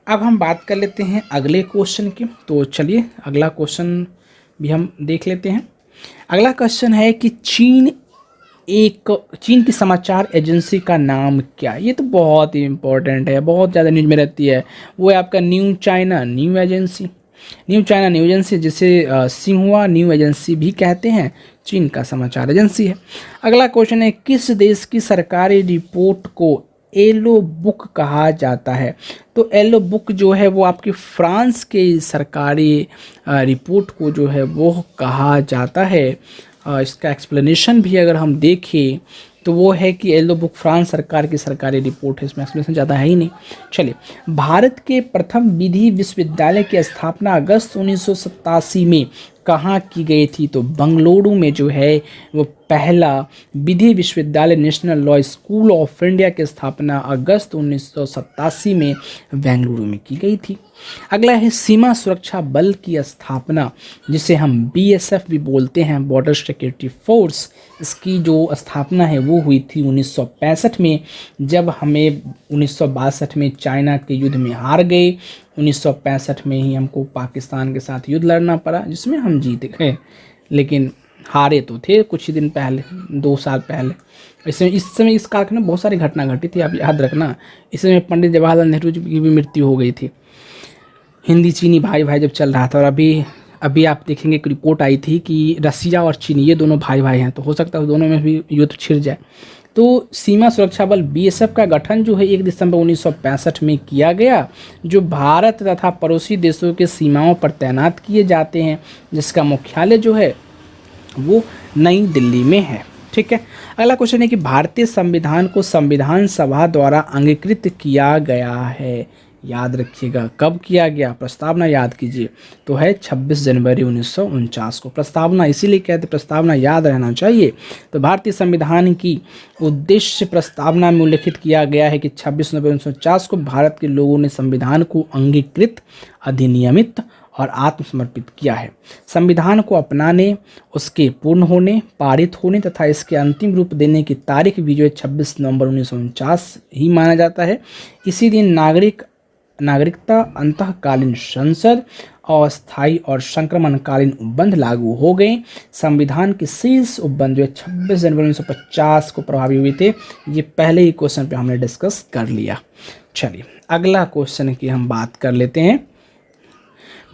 अब हम बात कर लेते हैं अगले क्वेश्चन की। तो चलिए अगला क्वेश्चन भी हम देख लेते हैं। अगला क्वेश्चन है कि चीन की समाचार एजेंसी का नाम क्या है? ये तो बहुत ही इंपॉर्टेंट है, बहुत ज़्यादा न्यूज में रहती है। वो है आपका new China new agency. New China new agency जिसे सिंहुआ न्यू एजेंसी भी कहते हैं, चीन का समाचार एजेंसी है। अगला क्वेश्चन है किस देश की सरकारी रिपोर्ट को येलो बुक कहा जाता है? तो येलो बुक जो है वो आपकी फ्रांस के सरकारी रिपोर्ट को जो है वो कहा जाता है। इसका एक्सप्लेनेशन भी अगर हम देखें तो वो है कि येलो बुक फ्रांस सरकार की सरकारी रिपोर्ट है, इसमें एक्सप्लेनेशन ज़्यादा है ही नहीं। चलिए, भारत के प्रथम विधि विश्वविद्यालय की स्थापना अगस्त 1987 में कहाँ की गई थी? तो बंगलुरु में जो है वो पहला विधि विश्वविद्यालय national law school of India की स्थापना अगस्त 1987 में बेंगलुरु में की गई थी। अगला है सीमा सुरक्षा बल की स्थापना, जिसे हम बीएसएफ भी बोलते हैं, बॉर्डर सिक्योरिटी फोर्स। इसकी जो स्थापना है वो हुई थी 1965 में, जब हमें 1962 में चाइना के युद्ध में हार गए। 1965 में ही हमको पाकिस्तान के साथ युद्ध लड़ना पड़ा, जिसमें हम जीत गए, लेकिन हारे तो थे कुछ ही दिन पहले, 2 साल पहले। इस समय इस काल में बहुत सारी घटना घटी थी, आप याद रखना। इस समय पंडित जवाहरलाल नेहरू जी की भी मृत्यु हो गई थी। हिंदी चीनी भाई भाई जब चल रहा था, और अभी आप देखेंगे एक रिपोर्ट आई थी कि रसिया और चीन ये दोनों भाई भाई हैं, तो हो सकता है दोनों में भी युद्ध छिड़ जाए। तो सीमा सुरक्षा बल बीएसएफ का गठन जो है 1 दिसंबर 1965 में किया गया, जो भारत तथा पड़ोसी देशों के सीमाओं पर तैनात किए जाते हैं, जिसका मुख्यालय जो है वो नई दिल्ली में है। ठीक है, अगला क्वेश्चन है कि भारतीय संविधान को संविधान सभा द्वारा अंगीकृत किया गया है। याद रखिएगा कब किया गया, प्रस्तावना याद कीजिए, तो है 26 जनवरी 1949 को। प्रस्तावना इसीलिए कहते, प्रस्तावना याद रहना चाहिए। तो भारतीय संविधान की उद्देश्य प्रस्तावना में उल्लेखित किया गया है कि 26 नवंबर 1949 को भारत के लोगों ने संविधान को अंगीकृत, अधिनियमित और आत्मसमर्पित किया है। संविधान को अपनाने, उसके पूर्ण होने, पारित होने तथा इसके अंतिम रूप देने की तारीख भी जो है 26 नवंबर 1949 ही माना जाता है। इसी दिन नागरिकता अंतःकालीन संसद, अस्थायी और संक्रमणकालीन उपबंध लागू हो गए। संविधान के शेष उपबंध जो है 26 जनवरी 1950 को प्रभावी हुए थे। ये पहले ही क्वेश्चन पे हमने डिस्कस कर लिया। चलिए अगला क्वेश्चन की हम बात कर लेते हैं।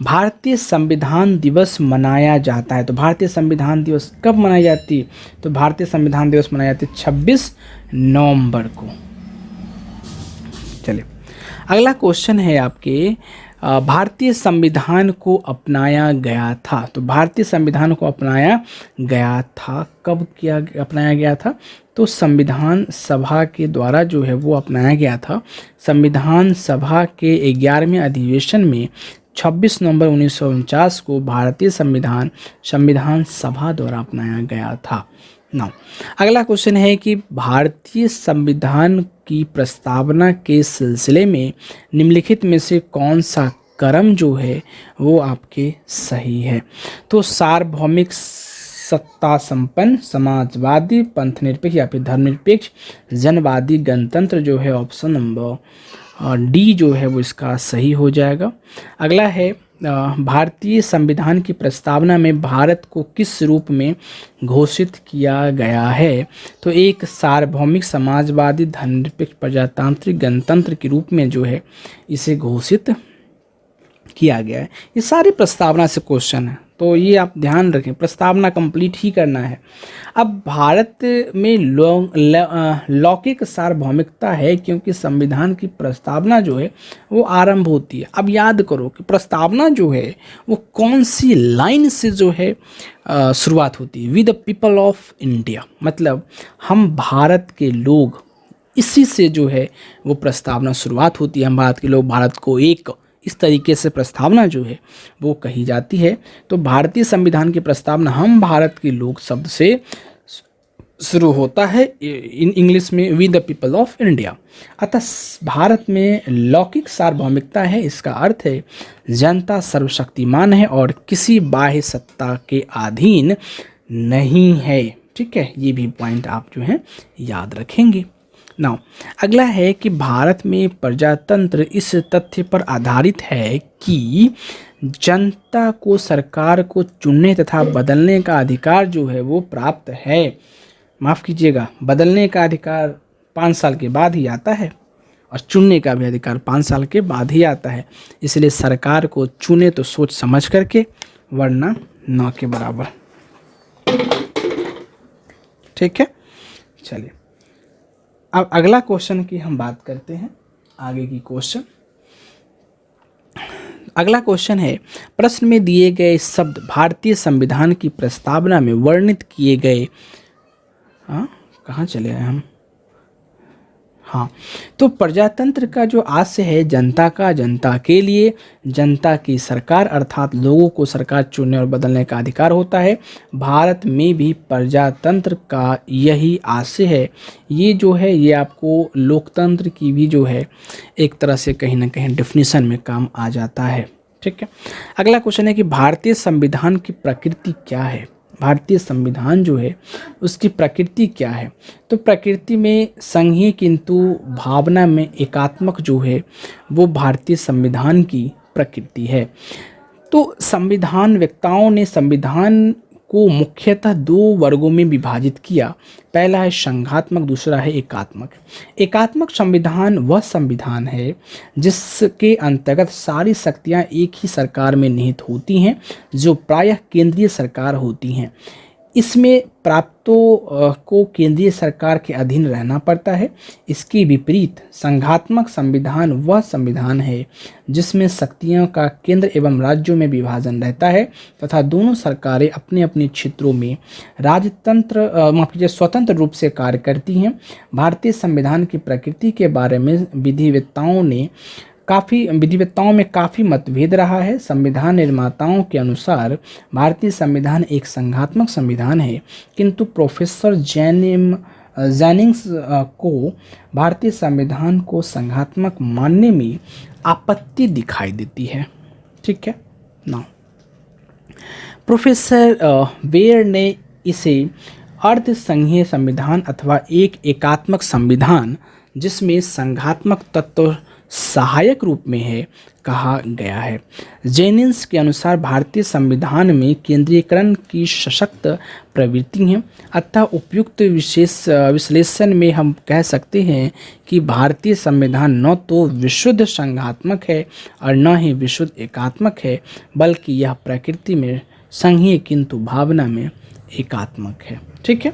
भारतीय संविधान दिवस मनाया जाता है, तो भारतीय संविधान दिवस कब मनाई जाती है? तो भारतीय संविधान दिवस मनाया जाती है 26 नवंबर को। चलिए अगला क्वेश्चन है आपके, भारतीय संविधान को अपनाया गया था। तो भारतीय संविधान को अपनाया गया था कब अपनाया गया था? तो संविधान सभा के द्वारा जो है वो अपनाया गया था। संविधान सभा के 11वें अधिवेशन में 26 नवंबर 1949 को भारतीय संविधान सभा द्वारा अपनाया गया था। नाउ अगला क्वेश्चन है कि भारतीय संविधान की प्रस्तावना के सिलसिले में निम्नलिखित में से कौन सा क्रम जो है वो आपके सही है? तो सार्वभौमिक, सत्ता संपन्न, समाजवादी, पंथनिरपेक्ष या फिर धर्मनिरपेक्ष, जनवादी, गणतंत्र जो है ऑप्शन नंबर डी जो है वो इसका सही हो जाएगा। अगला है भारतीय संविधान की प्रस्तावना में भारत को किस रूप में घोषित किया गया है? तो एक सार्वभौमिक, समाजवादी, धर्मनिरपेक्ष, प्रजातांत्रिक, गणतंत्र के रूप में जो है इसे घोषित किया गया है। ये सारे प्रस्तावना से क्वेश्चन है, तो ये आप ध्यान रखें, प्रस्तावना कंप्लीट ही करना है। अब भारत में लौकिक सार्वभौमिकता है क्योंकि संविधान की प्रस्तावना जो है वो आरंभ होती है। अब याद करो कि प्रस्तावना जो है वो कौन सी लाइन से जो है शुरुआत होती है? With the people of India, मतलब हम भारत के लोग, इसी से जो है वो प्रस्तावना शुरुआत होती है। हम भारत के लोग, भारत को एक, इस तरीके से प्रस्तावना जो है वो कही जाती है। तो भारतीय संविधान की प्रस्तावना हम भारत के लोग शब्द से शुरू होता है इन इंग्लिश में we the people of India. अतः भारत में लौकिक सार्वभौमिकता है, इसका अर्थ है जनता सर्वशक्तिमान है और किसी बाह्य सत्ता के अधीन नहीं है। ठीक है, ये भी पॉइंट आप जो है याद रखेंगे। नाउ अगला है कि भारत में प्रजातंत्र इस तथ्य पर आधारित है कि जनता को सरकार को चुनने तथा बदलने का अधिकार जो है वो प्राप्त है। माफ़ कीजिएगा, बदलने का अधिकार 5 साल के बाद ही आता है और चुनने का भी अधिकार 5 साल के बाद ही आता है। इसलिए सरकार को चुने तो सोच समझ करके, वरना न के बराबर। ठीक है, चलिए अब अगला क्वेश्चन की हम बात करते हैं। आगे की क्वेश्चन, अगला क्वेश्चन है, प्रश्न में दिए गए शब्द भारतीय संविधान की प्रस्तावना में वर्णित किए गए, कहाँ चले आए हम, तो प्रजातंत्र का जो आशय है जनता का, जनता के लिए, जनता की सरकार अर्थात लोगों को सरकार चुनने और बदलने का अधिकार होता है। भारत में भी प्रजातंत्र का यही आशय है। ये जो है ये आपको लोकतंत्र की भी जो है एक तरह से कहीं ना कहीं डेफिनेशन में काम आ जाता है। ठीक है, अगला क्वेश्चन है कि भारतीय संविधान की प्रकृति क्या है। भारतीय संविधान जो है उसकी प्रकृति क्या है। तो प्रकृति में संघीय किंतु भावना में एकात्मक जो है वो भारतीय संविधान की प्रकृति है। तो संविधान वक्ताओं ने संविधान को मुख्यतः 2 वर्गों में विभाजित किया। पहला है संघात्मक, दूसरा है एकात्मक। एकात्मक संविधान वह संविधान है जिसके अंतर्गत सारी शक्तियां एक ही सरकार में निहित होती हैं, जो प्रायः केंद्रीय सरकार होती हैं। इसमें प्राप्तों को केंद्रीय सरकार के अधीन रहना पड़ता है। इसके विपरीत संघात्मक संविधान वह संविधान है जिसमें शक्तियों का केंद्र एवं राज्यों में विभाजन रहता है तथा दोनों सरकारें अपने अपने क्षेत्रों में स्वतंत्र रूप से कार्य करती हैं। भारतीय संविधान की प्रकृति के बारे में विधिवेत्ताओं में काफ़ी मतभेद रहा है। संविधान निर्माताओं के अनुसार भारतीय संविधान एक संघात्मक संविधान है, किंतु प्रोफेसर जेनिंग्स को भारतीय संविधान को संघात्मक मानने में आपत्ति दिखाई देती है। ठीक है ना, प्रोफेसर वेयर ने इसे अर्ध संघीय संविधान अथवा एक एकात्मक संविधान जिसमें संघात्मक तत्व सहायक रूप में है कहा गया है। जेनिंग्स के अनुसार भारतीय संविधान में केंद्रीयकरण की सशक्त प्रवृत्ति है। अतः उपयुक्त विश्लेषण में हम कह सकते हैं कि भारतीय संविधान न तो विशुद्ध संघात्मक है और न ही विशुद्ध एकात्मक है, बल्कि यह प्रकृति में संघीय किंतु भावना में एकात्मक है। ठीक है।